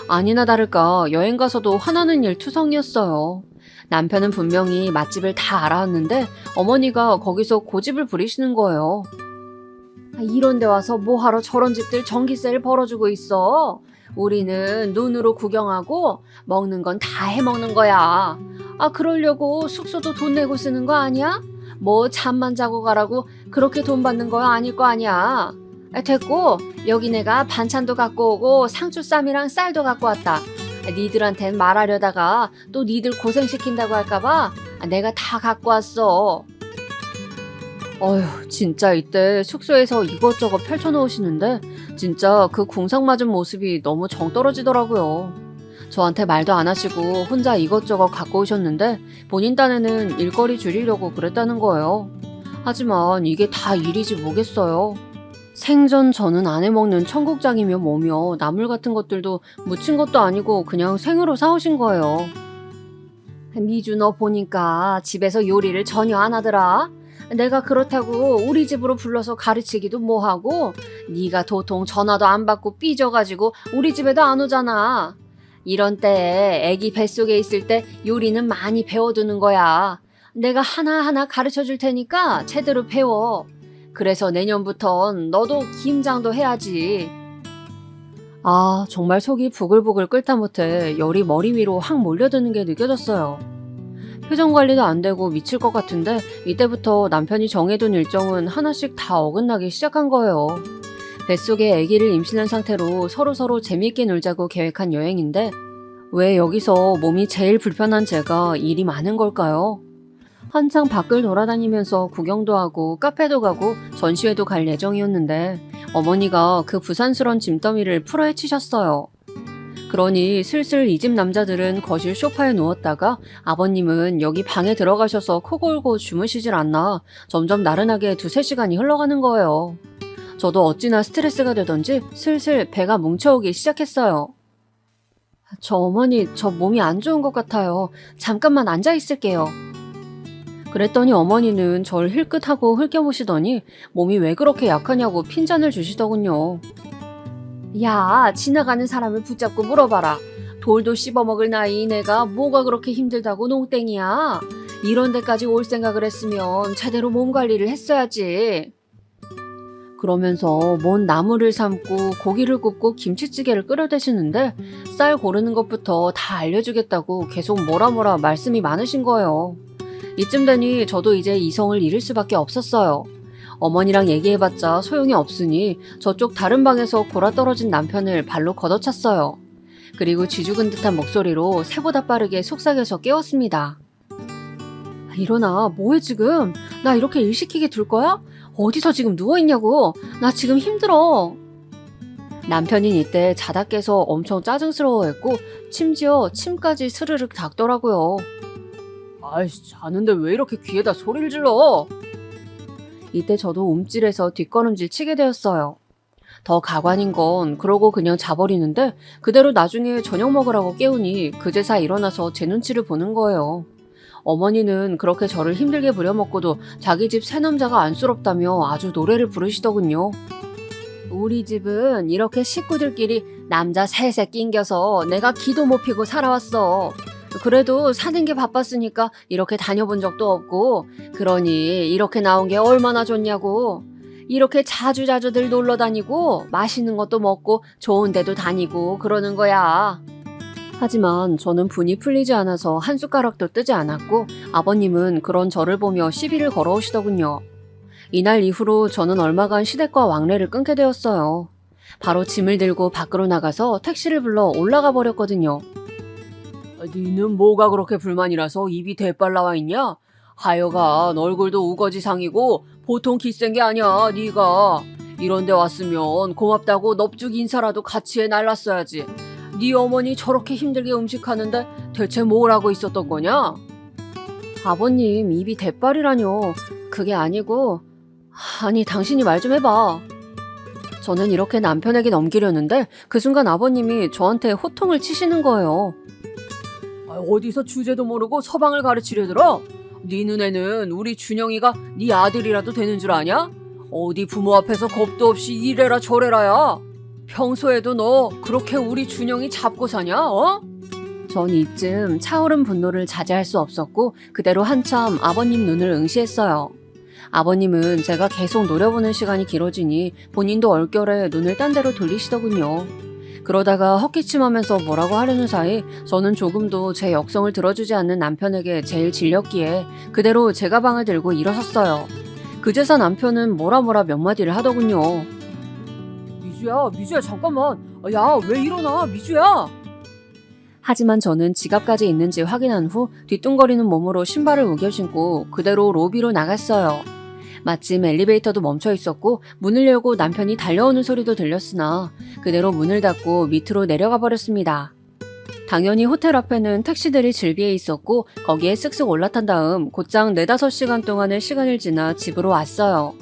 아니나 다를까 여행 가서도 화나는 일 투성이었어요. 남편은 분명히 맛집을 다 알아왔는데 어머니가 거기서 고집을 부리시는 거예요. 이런 데 와서 뭐하러 저런 집들 전기세를 벌어주고 있어? 우리는 눈으로 구경하고 먹는 건 다 해먹는 거야. 아, 그러려고 숙소도 돈 내고 쓰는 거 아니야? 뭐 잠만 자고 가라고 그렇게 돈 받는 거 아닐 거 아니야. 됐고 여기 내가 반찬도 갖고 오고 상추쌈이랑 쌀도 갖고 왔다. 니들한텐 말하려다가 또 니들 고생시킨다고 할까봐 내가 다 갖고 왔어. 어휴, 진짜 이때 숙소에서 이것저것 펼쳐놓으시는데 진짜 그 궁상 맞은 모습이 너무 정 떨어지더라고요. 저한테 말도 안 하시고 혼자 이것저것 갖고 오셨는데 본인 딴에는 일거리 줄이려고 그랬다는 거예요. 하지만 이게 다 일이지 뭐겠어요. 생전 저는 안 해먹는 청국장이며 뭐며 나물 같은 것들도 무친 것도 아니고 그냥 생으로 사오신 거예요. 미주 너 보니까 집에서 요리를 전혀 안 하더라. 내가 그렇다고 우리 집으로 불러서 가르치기도 뭐하고 네가 도통 전화도 안 받고 삐져가지고 우리 집에도 안 오잖아. 이런 때에 애기 뱃속에 있을 때 요리는 많이 배워두는 거야. 내가 하나하나 가르쳐 줄 테니까 제대로 배워. 그래서 내년부턴 너도 김장도 해야지. 아, 정말 속이 부글부글 끓다 못해 열이 머리 위로 확 몰려드는 게 느껴졌어요. 표정 관리도 안 되고 미칠 것 같은데 이때부터 남편이 정해둔 일정은 하나씩 다 어긋나기 시작한 거예요. 뱃속에 아기를 임신한 상태로 서로서로 재밌게 놀자고 계획한 여행인데 왜 여기서 몸이 제일 불편한 제가 일이 많은 걸까요? 한창 밖을 돌아다니면서 구경도 하고 카페도 가고 전시회도 갈 예정이었는데 어머니가 그 부산스런 짐더미를 풀어헤치셨어요. 그러니 슬슬 이 집 남자들은 거실 소파에 누웠다가 아버님은 여기 방에 들어가셔서 코 골고 주무시질 않나 점점 나른하게 2-3시간이 흘러가는 거예요. 저도 어찌나 스트레스가 되던지 슬슬 배가 뭉쳐오기 시작했어요. 저 어머니, 저 몸이 안 좋은 것 같아요. 잠깐만 앉아 있을게요. 그랬더니 어머니는 절 힐끗하고 흘겨보시더니 몸이 왜 그렇게 약하냐고 핀잔을 주시더군요. 야, 지나가는 사람을 붙잡고 물어봐라. 돌도 씹어먹을 나이 내가 뭐가 그렇게 힘들다고 농땡이야. 이런 데까지 올 생각을 했으면 제대로 몸 관리를 했어야지. 그러면서 뭔 나물을 삶고 고기를 굽고 김치찌개를 끓여대시는데 쌀 고르는 것부터 다 알려주겠다고 계속 뭐라 말씀이 많으신 거예요. 이쯤 되니 저도 이제 이성을 잃을 수밖에 없었어요. 어머니랑 얘기해봤자 소용이 없으니 저쪽 다른 방에서 골아떨어진 남편을 발로 걷어찼어요. 그리고 쥐죽은 듯한 목소리로 새보다 빠르게 속삭여서 깨웠습니다. 일어나, 뭐해 지금? 나 이렇게 일 시키게 둘 거야? 어디서 지금 누워있냐고. 나 지금 힘들어. 남편인 이때 자다 깨서 엄청 짜증스러워했고 심지어 침까지 스르륵 닦더라고요. 아이씨, 자는데 왜 이렇게 귀에다 소리를 질러? 이때 저도 움찔해서 뒷걸음질 치게 되었어요. 더 가관인 건 그러고 그냥 자버리는데 그대로 나중에 저녁 먹으라고 깨우니 그제서 일어나서 제 눈치를 보는 거예요. 어머니는 그렇게 저를 힘들게 부려먹고도 자기 집 새남자가 안쓰럽다며 아주 노래를 부르시더군요. 우리 집은 이렇게 식구들끼리 남자 셋에 낑겨서 내가 기도 못 피고 살아왔어. 그래도 사는 게 바빴으니까 이렇게 다녀본 적도 없고, 그러니 이렇게 나온 게 얼마나 좋냐고. 이렇게 자주자주들 놀러 다니고 맛있는 것도 먹고 좋은 데도 다니고 그러는 거야. 하지만 저는 분이 풀리지 않아서 한 숟가락도 뜨지 않았고 아버님은 그런 저를 보며 시비를 걸어오시더군요. 이날 이후로 저는 얼마간 시댁과 왕래를 끊게 되었어요. 바로 짐을 들고 밖으로 나가서 택시를 불러 올라가 버렸거든요. 니는 뭐가 그렇게 불만이라서 입이 대빨 나와 있냐? 하여간 얼굴도 우거지상이고 보통 기센 게 아니야, 니가. 이런 데 왔으면 고맙다고 넙죽 인사라도 같이 해 날랐어야지. 네 어머니 저렇게 힘들게 음식하는데 대체 뭘 하고 있었던 거냐? 아버님, 입이 대빨이라뇨. 그게 아니고... 아니, 당신이 말 좀 해봐. 저는 이렇게 남편에게 넘기려는데 그 순간 아버님이 저한테 호통을 치시는 거예요. 어디서 주제도 모르고 서방을 가르치려들어? 네 눈에는 우리 준영이가 네 아들이라도 되는 줄 아냐? 어디 부모 앞에서 겁도 없이 이래라 저래라야. 평소에도 너 그렇게 우리 준영이 잡고 사냐? 어? 전 이쯤 차오른 분노를 자제할 수 없었고 그대로 한참 아버님 눈을 응시했어요. 아버님은 제가 계속 노려보는 시간이 길어지니 본인도 얼결에 눈을 딴 데로 돌리시더군요. 그러다가 헛기침하면서 뭐라고 하려는 사이 저는 조금도 제 역성을 들어주지 않는 남편에게 제일 질렸기에 그대로 제 가방을 들고 일어섰어요. 그제서 남편은 뭐라 몇 마디를 하더군요. 미주야 잠깐만. 야, 왜 일어나 미주야. 하지만 저는 지갑까지 있는지 확인한 후 뒤뚱거리는 몸으로 신발을 우겨 신고 그대로 로비로 나갔어요. 마침 엘리베이터도 멈춰 있었고 문을 열고 남편이 달려오는 소리도 들렸으나 그대로 문을 닫고 밑으로 내려가 버렸습니다. 당연히 호텔 앞에는 택시들이 질비해 있었고 거기에 쓱쓱 올라탄 다음 곧장 4-5시간 동안의 시간을 지나 집으로 왔어요.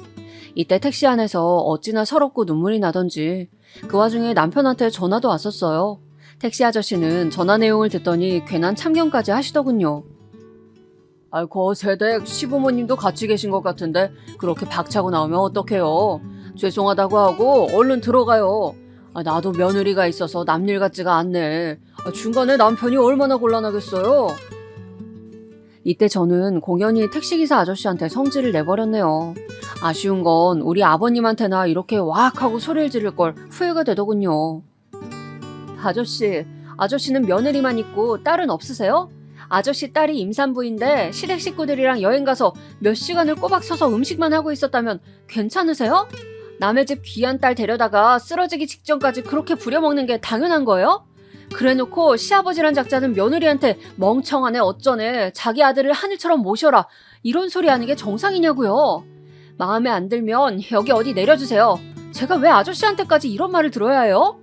이때 택시 안에서 어찌나 서럽고 눈물이 나던지 그 와중에 남편한테 전화도 왔었어요. 택시 아저씨는 전화 내용을 듣더니 괜한 참견까지 하시더군요. 거 세댁 시부모님도 같이 계신 것 같은데 그렇게 박차고 나오면 어떡해요. 죄송하다고 하고 얼른 들어가요. 나도 며느리가 있어서 남일 같지가 않네. 중간에 남편이 얼마나 곤란하겠어요. 이때 저는 공연히 택시기사 아저씨한테 성질을 내버렸네요. 아쉬운 건 우리 아버님한테나 이렇게 와악 하고 소리를 지를 걸 후회가 되더군요. 아저씨는 며느리만 있고 딸은 없으세요? 아저씨 딸이 임산부인데 시댁 식구들이랑 여행 가서 몇 시간을 꼬박 서서 음식만 하고 있었다면 괜찮으세요? 남의 집 귀한 딸 데려다가 쓰러지기 직전까지 그렇게 부려먹는 게 당연한 거예요? 그래놓고 시아버지란 작자는 며느리한테 멍청하네 어쩌네 자기 아들을 하늘처럼 모셔라 이런 소리 하는 게 정상이냐고요. 마음에 안 들면 여기 어디 내려주세요. 제가 왜 아저씨한테까지 이런 말을 들어야 해요?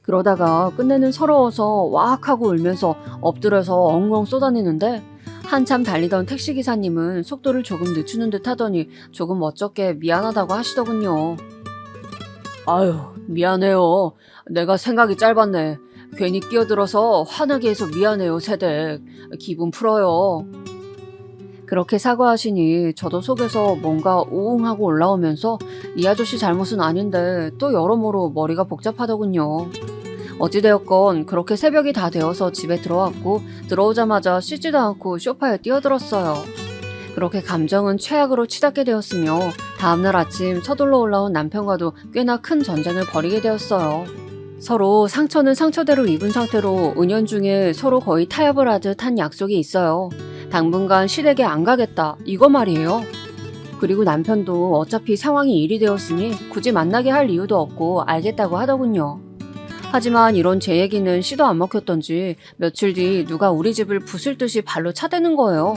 그러다가 끝내는 서러워서 와악 하고 울면서 엎드려서 엉엉 쏟아내는데 한참 달리던 택시기사님은 속도를 조금 늦추는 듯 하더니 조금 어쩌게 미안하다고 하시더군요. 아유, 미안해요. 내가 생각이 짧았네. 괜히 끼어들어서 화나게 해서 미안해요, 세댁. 기분 풀어요. 그렇게 사과하시니 저도 속에서 뭔가 우웅하고 올라오면서 이 아저씨 잘못은 아닌데 또 여러모로 머리가 복잡하더군요. 어찌되었건 그렇게 새벽이 다 되어서 집에 들어왔고 들어오자마자 씻지도 않고 소파에 뛰어들었어요. 그렇게 감정은 최악으로 치닫게 되었으며 다음날 아침 서둘러 올라온 남편과도 꽤나 큰 전쟁을 벌이게 되었어요. 서로 상처는 상처대로 입은 상태로 은연중에 서로 거의 타협을 하듯 한 약속이 있어요. 당분간 시댁에 안 가겠다 이거 말이에요. 그리고 남편도 어차피 상황이 일이 되었으니 굳이 만나게 할 이유도 없고 알겠다고 하더군요. 하지만 이런 제 얘기는 씨도 안 먹혔던지 며칠 뒤 누가 우리 집을 부술 듯이 발로 차대는 거예요.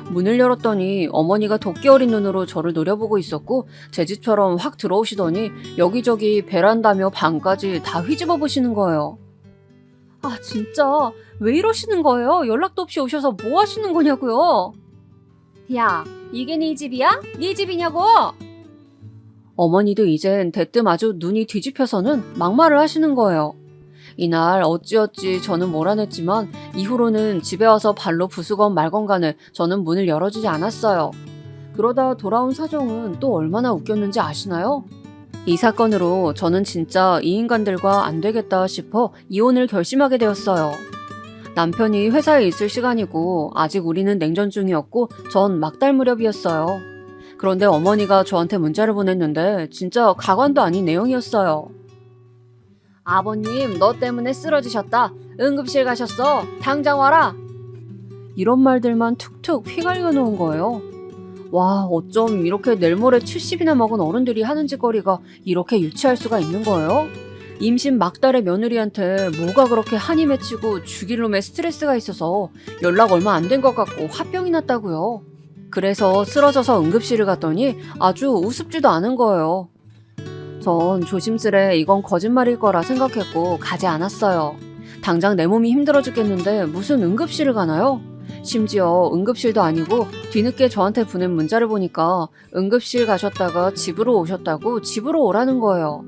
문을 열었더니 어머니가 도끼 어린 눈으로 저를 노려보고 있었고 제 집처럼 확 들어오시더니 여기저기 베란다며 방까지 다 휘집어 보시는 거예요. 아 진짜 왜 이러시는 거예요? 연락도 없이 오셔서 뭐 하시는 거냐고요? 야, 이게 네 집이야? 네 집이냐고? 어머니도 이젠 대뜸 아주 눈이 뒤집혀서는 막말을 하시는 거예요. 이날 어찌어찌 저는 몰아냈지만 이후로는 집에 와서 발로 부수건 말건 간에 저는 문을 열어주지 않았어요. 그러다 돌아온 사정은 또 얼마나 웃겼는지 아시나요? 이 사건으로 저는 진짜 이 인간들과 안 되겠다 싶어 이혼을 결심하게 되었어요. 남편이 회사에 있을 시간이고 아직 우리는 냉전 중이었고 전 막달 무렵이었어요. 그런데 어머니가 저한테 문자를 보냈는데 진짜 가관도 아닌 내용이었어요. 아버님, 너 때문에 쓰러지셨다. 응급실 가셨어. 당장 와라. 이런 말들만 툭툭 휘갈겨 놓은 거예요. 와, 어쩜 이렇게 내일 모레 70이나 먹은 어른들이 하는 짓거리가 이렇게 유치할 수가 있는 거예요? 임신 막달의 며느리한테 뭐가 그렇게 한이 맺히고 죽일 놈의 스트레스가 있어서 연락 얼마 안 된 것 같고 화병이 났다고요. 그래서 쓰러져서 응급실을 갔더니 아주 우습지도 않은 거예요. 전 조심스레 이건 거짓말일 거라 생각했고 가지 않았어요. 당장 내 몸이 힘들어 죽겠는데 무슨 응급실을 가나요? 심지어 응급실도 아니고 뒤늦게 저한테 보낸 문자를 보니까 응급실 가셨다가 집으로 오셨다고 집으로 오라는 거예요.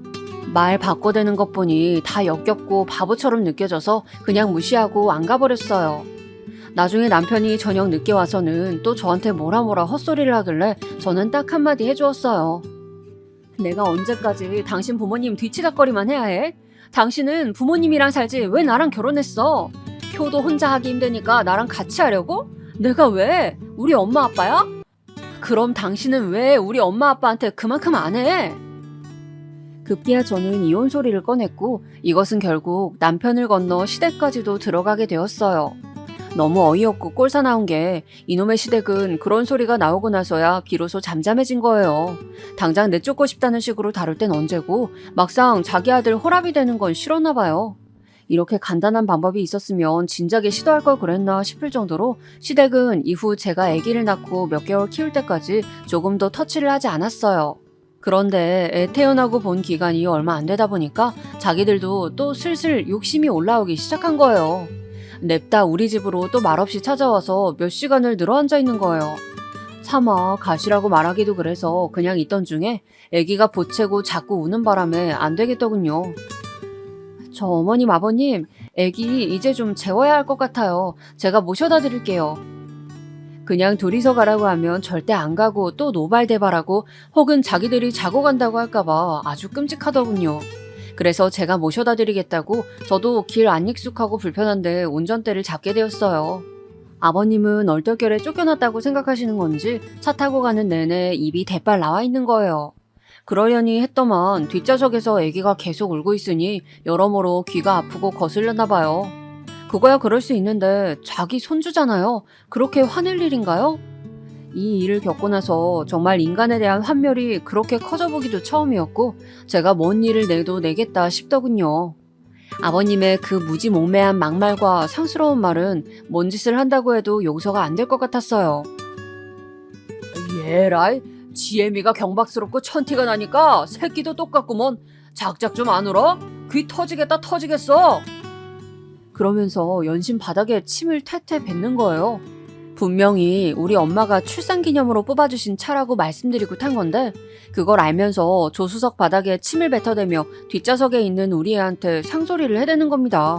말 바꿔대는 것 보니 다 역겹고 바보처럼 느껴져서 그냥 무시하고 안 가버렸어요. 나중에 남편이 저녁 늦게 와서는 또 저한테 뭐라 헛소리를 하길래 저는 딱 한마디 해주었어요. 내가 언제까지 당신 부모님 뒤치다거리만 해야 해? 당신은 부모님이랑 살지 왜 나랑 결혼했어? 효도 혼자 하기 힘드니까 나랑 같이 하려고? 내가 왜? 우리 엄마 아빠야? 그럼 당신은 왜 우리 엄마 아빠한테 그만큼 안 해? 급기야 저는 이혼 소리를 꺼냈고 이것은 결국 남편을 건너 시댁까지도 들어가게 되었어요. 너무 어이없고 꼴사 나온 게 이놈의 시댁은 그런 소리가 나오고 나서야 비로소 잠잠해진 거예요. 당장 내쫓고 싶다는 식으로 다룰 땐 언제고 막상 자기 아들 호랍이 되는 건 싫었나 봐요. 이렇게 간단한 방법이 있었으면 진작에 시도할 걸 그랬나 싶을 정도로 시댁은 이후 제가 아기를 낳고 몇 개월 키울 때까지 조금 더 터치를 하지 않았어요. 그런데 애 태어나고 본 기간이 얼마 안 되다 보니까 자기들도 또 슬슬 욕심이 올라오기 시작한 거예요. 냅다 우리 집으로 또 말없이 찾아와서 몇 시간을 늘어앉아 있는 거예요. 차마 가시라고 말하기도 그래서 그냥 있던 중에 아기가 보채고 자꾸 우는 바람에 안 되겠더군요. 저 어머님 아버님, 아기 이제 좀 재워야 할 것 같아요. 제가 모셔다 드릴게요. 그냥 둘이서 가라고 하면 절대 안 가고 또 노발대발하고 혹은 자기들이 자고 간다고 할까봐 아주 끔찍하더군요. 그래서 제가 모셔다 드리겠다고 저도 길 안 익숙하고 불편한데 운전대를 잡게 되었어요. 아버님은 얼떨결에 쫓겨났다고 생각하시는 건지 차 타고 가는 내내 입이 대빨 나와 있는 거예요. 그러려니 했더만 뒷좌석에서 아기가 계속 울고 있으니 여러모로 귀가 아프고 거슬렸나 봐요. 그거야 그럴 수 있는데 자기 손주잖아요. 그렇게 화낼 일인가요? 이 일을 겪고 나서 정말 인간에 대한 환멸이 그렇게 커져보기도 처음이었고 제가 뭔 일을 내도 내겠다 싶더군요. 아버님의 그 무지몽매한 막말과 상스러운 말은 뭔 짓을 한다고 해도 용서가 안 될 것 같았어요. 예라이, 지혜미가 경박스럽고 천티가 나니까 새끼도 똑같구먼. 작작 좀 안 울어? 귀 터지겠다 터지겠어. 그러면서 연신 바닥에 침을 퇴퇴 뱉는 거예요. 분명히 우리 엄마가 출산기념으로 뽑아주신 차라고 말씀드리고 탄 건데 그걸 알면서 조수석 바닥에 침을 뱉어대며 뒷좌석에 있는 우리 애한테 상소리를 해대는 겁니다.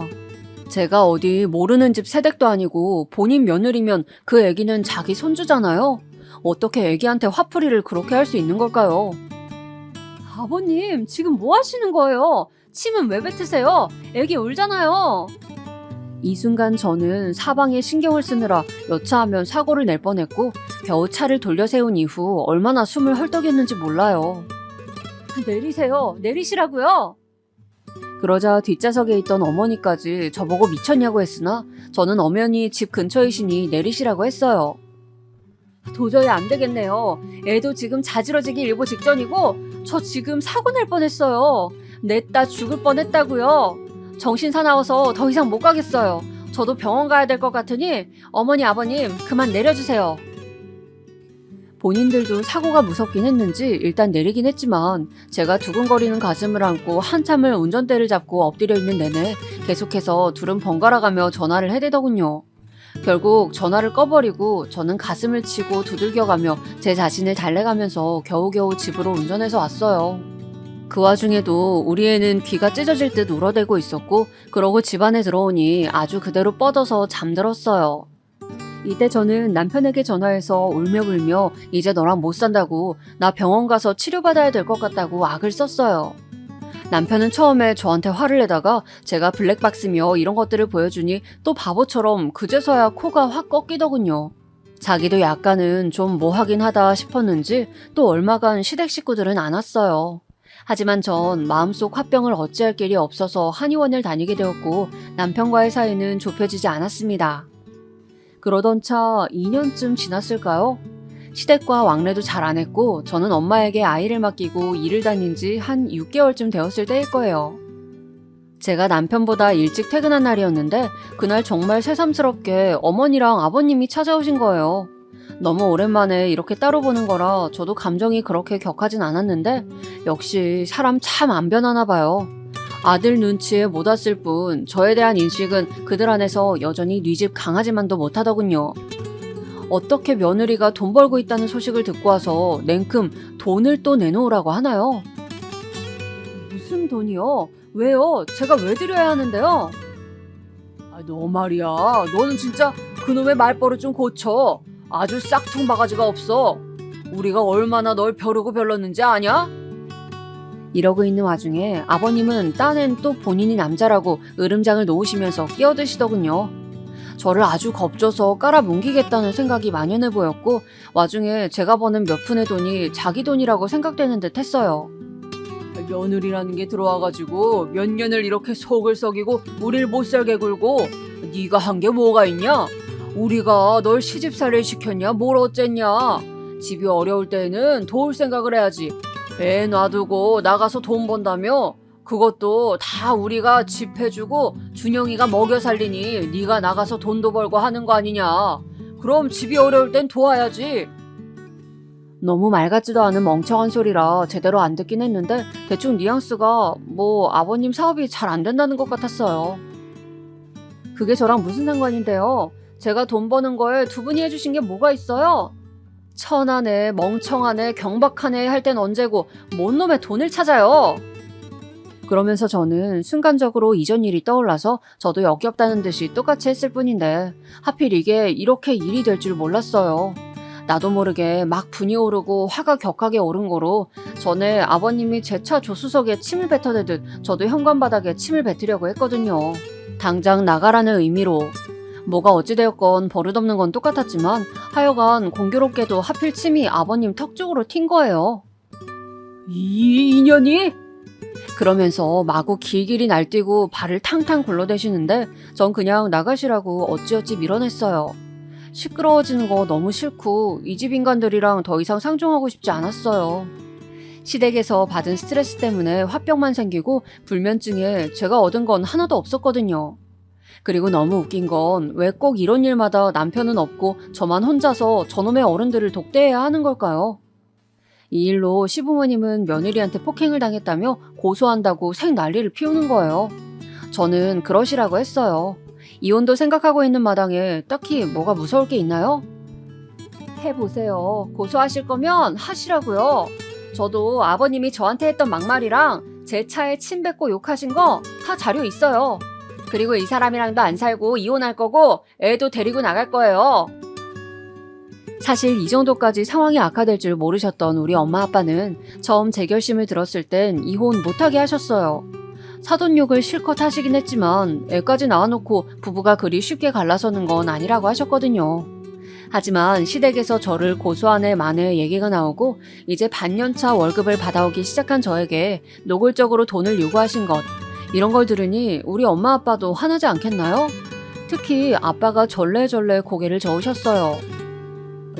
제가 어디 모르는 집 새댁도 아니고 본인 며느리면 그 애기는 자기 손주잖아요. 어떻게 애기한테 화풀이를 그렇게 할 수 있는 걸까요? 아버님, 지금 뭐 하시는 거예요? 침은 왜 뱉으세요? 애기 울잖아요. 이 순간 저는 사방에 신경을 쓰느라 여차하면 사고를 낼 뻔했고 겨우 차를 돌려 세운 이후 얼마나 숨을 헐떡였는지 몰라요. 내리세요. 내리시라고요. 그러자 뒷좌석에 있던 어머니까지 저보고 미쳤냐고 했으나 저는 엄연히 집 근처이시니 내리시라고 했어요. 도저히 안 되겠네요. 애도 지금 자지러지기 일보 직전이고 저 지금 사고 낼 뻔했어요. 냈다 죽을 뻔했다고요. 정신 사나워서 더 이상 못 가겠어요. 저도 병원 가야 될 것 같으니 어머니 아버님 그만 내려주세요. 본인들도 사고가 무섭긴 했는지 일단 내리긴 했지만 제가 두근거리는 가슴을 안고 한참을 운전대를 잡고 엎드려 있는 내내 계속해서 둘은 번갈아가며 전화를 해대더군요. 결국 전화를 꺼버리고 저는 가슴을 치고 두들겨가며 제 자신을 달래가면서 겨우겨우 집으로 운전해서 왔어요. 그 와중에도 우리 애는 귀가 찢어질 듯 울어대고 있었고, 그러고 집 안에 들어오니 아주 그대로 뻗어서 잠들었어요. 이때 저는 남편에게 전화해서 울며불며 이제 너랑 못 산다고, 나 병원 가서 치료받아야 될 것 같다고 악을 썼어요. 남편은 처음에 저한테 화를 내다가 제가 블랙박스며 이런 것들을 보여주니 또 바보처럼 그제서야 코가 확 꺾이더군요. 자기도 약간은 좀 뭐 하긴 하다 싶었는지 또 얼마간 시댁 식구들은 안 왔어요. 하지만 전 마음속 화병을 어찌할 길이 없어서 한의원을 다니게 되었고 남편과의 사이는 좁혀지지 않았습니다. 그러던 차 2년쯤 지났을까요? 시댁과 왕래도 잘 안 했고 저는 엄마에게 아이를 맡기고 일을 다닌 지 한 6개월쯤 되었을 때일 거예요. 제가 남편보다 일찍 퇴근한 날이었는데 그날 정말 새삼스럽게 어머니랑 아버님이 찾아오신 거예요. 너무 오랜만에 이렇게 따로 보는 거라 저도 감정이 그렇게 격하진 않았는데 역시 사람 참 안 변하나 봐요. 아들 눈치에 못 왔을 뿐 저에 대한 인식은 그들 안에서 여전히 네 집 강아지만도 못하더군요. 어떻게 며느리가 돈 벌고 있다는 소식을 듣고 와서 냉큼 돈을 또 내놓으라고 하나요? 무슨 돈이요? 왜요? 제가 왜 드려야 하는데요? 너 말이야. 너는 진짜 그놈의 말버릇 좀 고쳐. 아주 싹퉁 바가지가 없어. 우리가 얼마나 널 벼르고 별렀는지 아냐? 이러고 있는 와중에 아버님은 딴엔 또 본인이 남자라고 으름장을 놓으시면서 끼어드시더군요. 저를 아주 겁줘서 깔아뭉기겠다는 생각이 만연해 보였고 와중에 제가 버는 몇 푼의 돈이 자기 돈이라고 생각되는 듯 했어요. 며느리라는 게 들어와가지고 몇 년을 이렇게 속을 썩이고 우릴 못살게 굴고 네가 한 게 뭐가 있냐? 우리가 널 시집살이를 시켰냐? 뭘 어쨌냐? 집이 어려울 때에는 도울 생각을 해야지. 애 놔두고 나가서 돈 번다며? 그것도 다 우리가 집 해주고 준영이가 먹여 살리니 네가 나가서 돈도 벌고 하는 거 아니냐. 그럼 집이 어려울 땐 도와야지. 너무 말 같지도 않은 멍청한 소리라 제대로 안 듣긴 했는데 대충 뉘앙스가 뭐 아버님 사업이 잘 안 된다는 것 같았어요. 그게 저랑 무슨 상관인데요. 제가 돈 버는 거에 두 분이 해주신 게 뭐가 있어요? 천하네 멍청하네 경박하네 할 땐 언제고 뭔 놈의 돈을 찾아요. 그러면서 저는 순간적으로 이전 일이 떠올라서 저도 역겹다는 듯이 똑같이 했을 뿐인데 하필 이게 이렇게 일이 될 줄 몰랐어요. 나도 모르게 막 분이 오르고 화가 격하게 오른 거로 전에 아버님이 제 차 조수석에 침을 뱉어대듯 저도 현관바닥에 침을 뱉으려고 했거든요. 당장 나가라는 의미로. 뭐가 어찌되었건 버릇없는 건 똑같았지만 하여간 공교롭게도 하필 침이 아버님 턱 쪽으로 튄 거예요. 이 인연이? 그러면서 마구 길길이 날뛰고 발을 탕탕 굴러대시는데 전 그냥 나가시라고 어찌어찌 밀어냈어요. 시끄러워지는 거 너무 싫고 이 집 인간들이랑 더 이상 상종하고 싶지 않았어요. 시댁에서 받은 스트레스 때문에 화병만 생기고 불면증에 제가 얻은 건 하나도 없었거든요. 그리고 너무 웃긴 건 왜 꼭 이런 일마다 남편은 없고 저만 혼자서 저놈의 어른들을 독대해야 하는 걸까요? 이 일로 시부모님은 며느리한테 폭행을 당했다며 고소한다고 생 난리를 피우는 거예요. 저는 그러시라고 했어요. 이혼도 생각하고 있는 마당에 딱히 뭐가 무서울 게 있나요? 해보세요. 고소하실 거면 하시라고요. 저도 아버님이 저한테 했던 막말이랑 제 차에 침 뱉고 욕하신 거 다 자료 있어요. 그리고 이 사람이랑도 안 살고 이혼할 거고 애도 데리고 나갈 거예요. 사실 이 정도까지 상황이 악화될 줄 모르셨던 우리 엄마 아빠는 처음 제 결심을 들었을 땐 이혼 못하게 하셨어요. 사돈욕을 실컷 하시긴 했지만 애까지 낳아놓고 부부가 그리 쉽게 갈라서는 건 아니라고 하셨거든요. 하지만 시댁에서 저를 고소한 애 만에 얘기가 나오고 이제 반년차 월급을 받아오기 시작한 저에게 노골적으로 돈을 요구하신 것, 이런 걸 들으니 우리 엄마 아빠도 화나지 않겠나요? 특히 아빠가 절레절레 고개를 저으셨어요.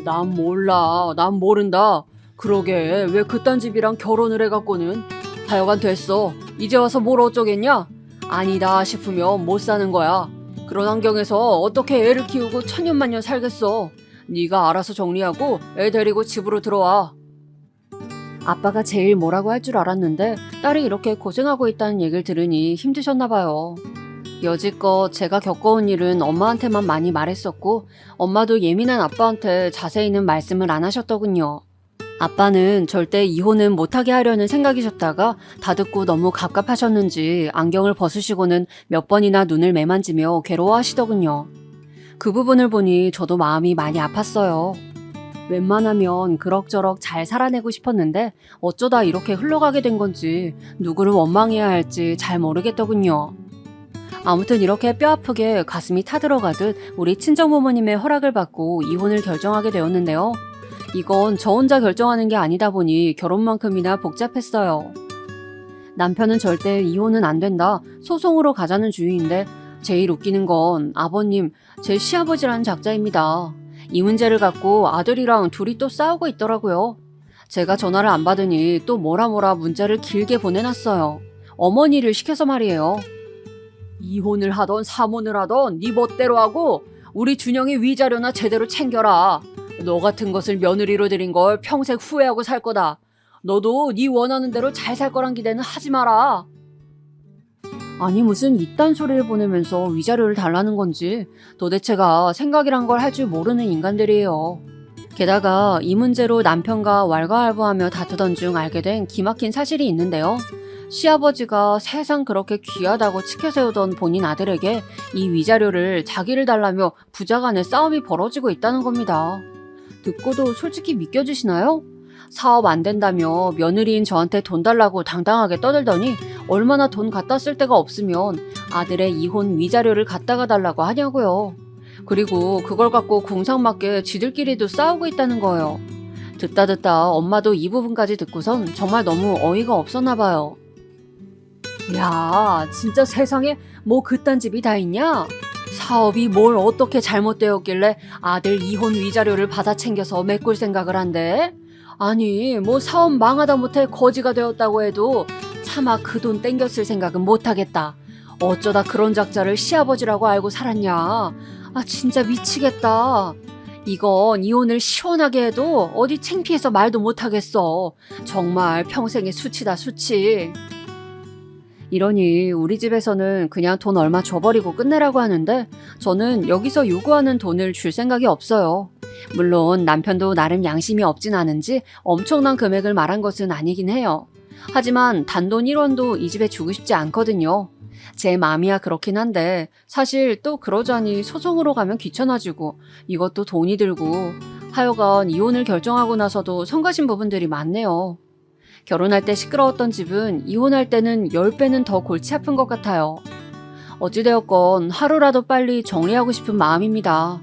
난 몰라. 난 모른다. 그러게 왜 그딴 집이랑 결혼을 해갖고는. 하여간 됐어. 이제 와서 뭘 어쩌겠냐? 아니다 싶으면 못 사는 거야. 그런 환경에서 어떻게 애를 키우고 천년만년 살겠어. 네가 알아서 정리하고 애 데리고 집으로 들어와. 아빠가 제일 뭐라고 할 줄 알았는데 딸이 이렇게 고생하고 있다는 얘기를 들으니 힘드셨나 봐요. 여지껏 제가 겪어온 일은 엄마한테만 많이 말했었고 엄마도 예민한 아빠한테 자세히는 말씀을 안 하셨더군요. 아빠는 절대 이혼은 못하게 하려는 생각이셨다가 다 듣고 너무 갑갑하셨는지 안경을 벗으시고는 몇 번이나 눈을 매만지며 괴로워하시더군요. 그 부분을 보니 저도 마음이 많이 아팠어요. 웬만하면 그럭저럭 잘 살아내고 싶었는데 어쩌다 이렇게 흘러가게 된 건지 누구를 원망해야 할지 잘 모르겠더군요. 아무튼 이렇게 뼈아프게 가슴이 타들어가듯 우리 친정부모님의 허락을 받고 이혼을 결정하게 되었는데요. 이건 저 혼자 결정하는 게 아니다 보니 결혼만큼이나 복잡했어요. 남편은 절대 이혼은 안 된다, 소송으로 가자는 주의인데 제일 웃기는 건 아버님, 제 시아버지라는 작자입니다. 이 문제를 갖고 아들이랑 둘이 또 싸우고 있더라고요. 제가 전화를 안 받으니 또 뭐라 문자를 길게 보내놨어요. 어머니를 시켜서 말이에요. 이혼을 하던 사모를 하던 네 멋대로 하고 우리 준영이 위자료나 제대로 챙겨라. 너 같은 것을 며느리로 들인 걸 평생 후회하고 살 거다. 너도 네 원하는 대로 잘 살 거란 기대는 하지 마라. 아니 무슨 이딴 소리를 보내면서 위자료를 달라는 건지 도대체가 생각이란 걸 할 줄 모르는 인간들이에요. 게다가 이 문제로 남편과 왈가왈부하며 다투던 중 알게 된 기막힌 사실이 있는데요. 시아버지가 세상 그렇게 귀하다고 치켜세우던 본인 아들에게 이 위자료를 자기를 달라며 부자 간의 싸움이 벌어지고 있다는 겁니다. 듣고도 솔직히 믿겨지시나요? 사업 안 된다며 며느리인 저한테 돈 달라고 당당하게 떠들더니 얼마나 돈 갖다 쓸 데가 없으면 아들의 이혼 위자료를 갖다가 달라고 하냐고요. 그리고 그걸 갖고 궁상맞게 지들끼리도 싸우고 있다는 거예요. 듣다 엄마도 이 부분까지 듣고선 정말 너무 어이가 없었나 봐요. 야, 진짜 세상에 뭐 그딴 집이 다 있냐? 사업이 뭘 어떻게 잘못되었길래 아들 이혼 위자료를 받아 챙겨서 메꿀 생각을 한대? 아니, 뭐 사업 망하다 못해 거지가 되었다고 해도 차마 그 돈 땡겼을 생각은 못하겠다. 어쩌다 그런 작자를 시아버지라고 알고 살았냐? 아, 진짜 미치겠다. 이건 이혼을 시원하게 해도 어디 창피해서 말도 못하겠어. 정말 평생의 수치다, 수치. 이러니 우리 집에서는 그냥 돈 얼마 줘버리고 끝내라고 하는데 저는 여기서 요구하는 돈을 줄 생각이 없어요. 물론 남편도 나름 양심이 없진 않은지 엄청난 금액을 말한 것은 아니긴 해요. 하지만 단돈 1원도 이 집에 주고 싶지 않거든요. 제 마음이야 그렇긴 한데 사실 또 그러자니 소송으로 가면 귀찮아지고 이것도 돈이 들고 하여간 이혼을 결정하고 나서도 성가신 부분들이 많네요. 결혼할 때 시끄러웠던 집은 이혼할 때는 10배는 더 골치 아픈 것 같아요. 어찌되었건 하루라도 빨리 정리하고 싶은 마음입니다.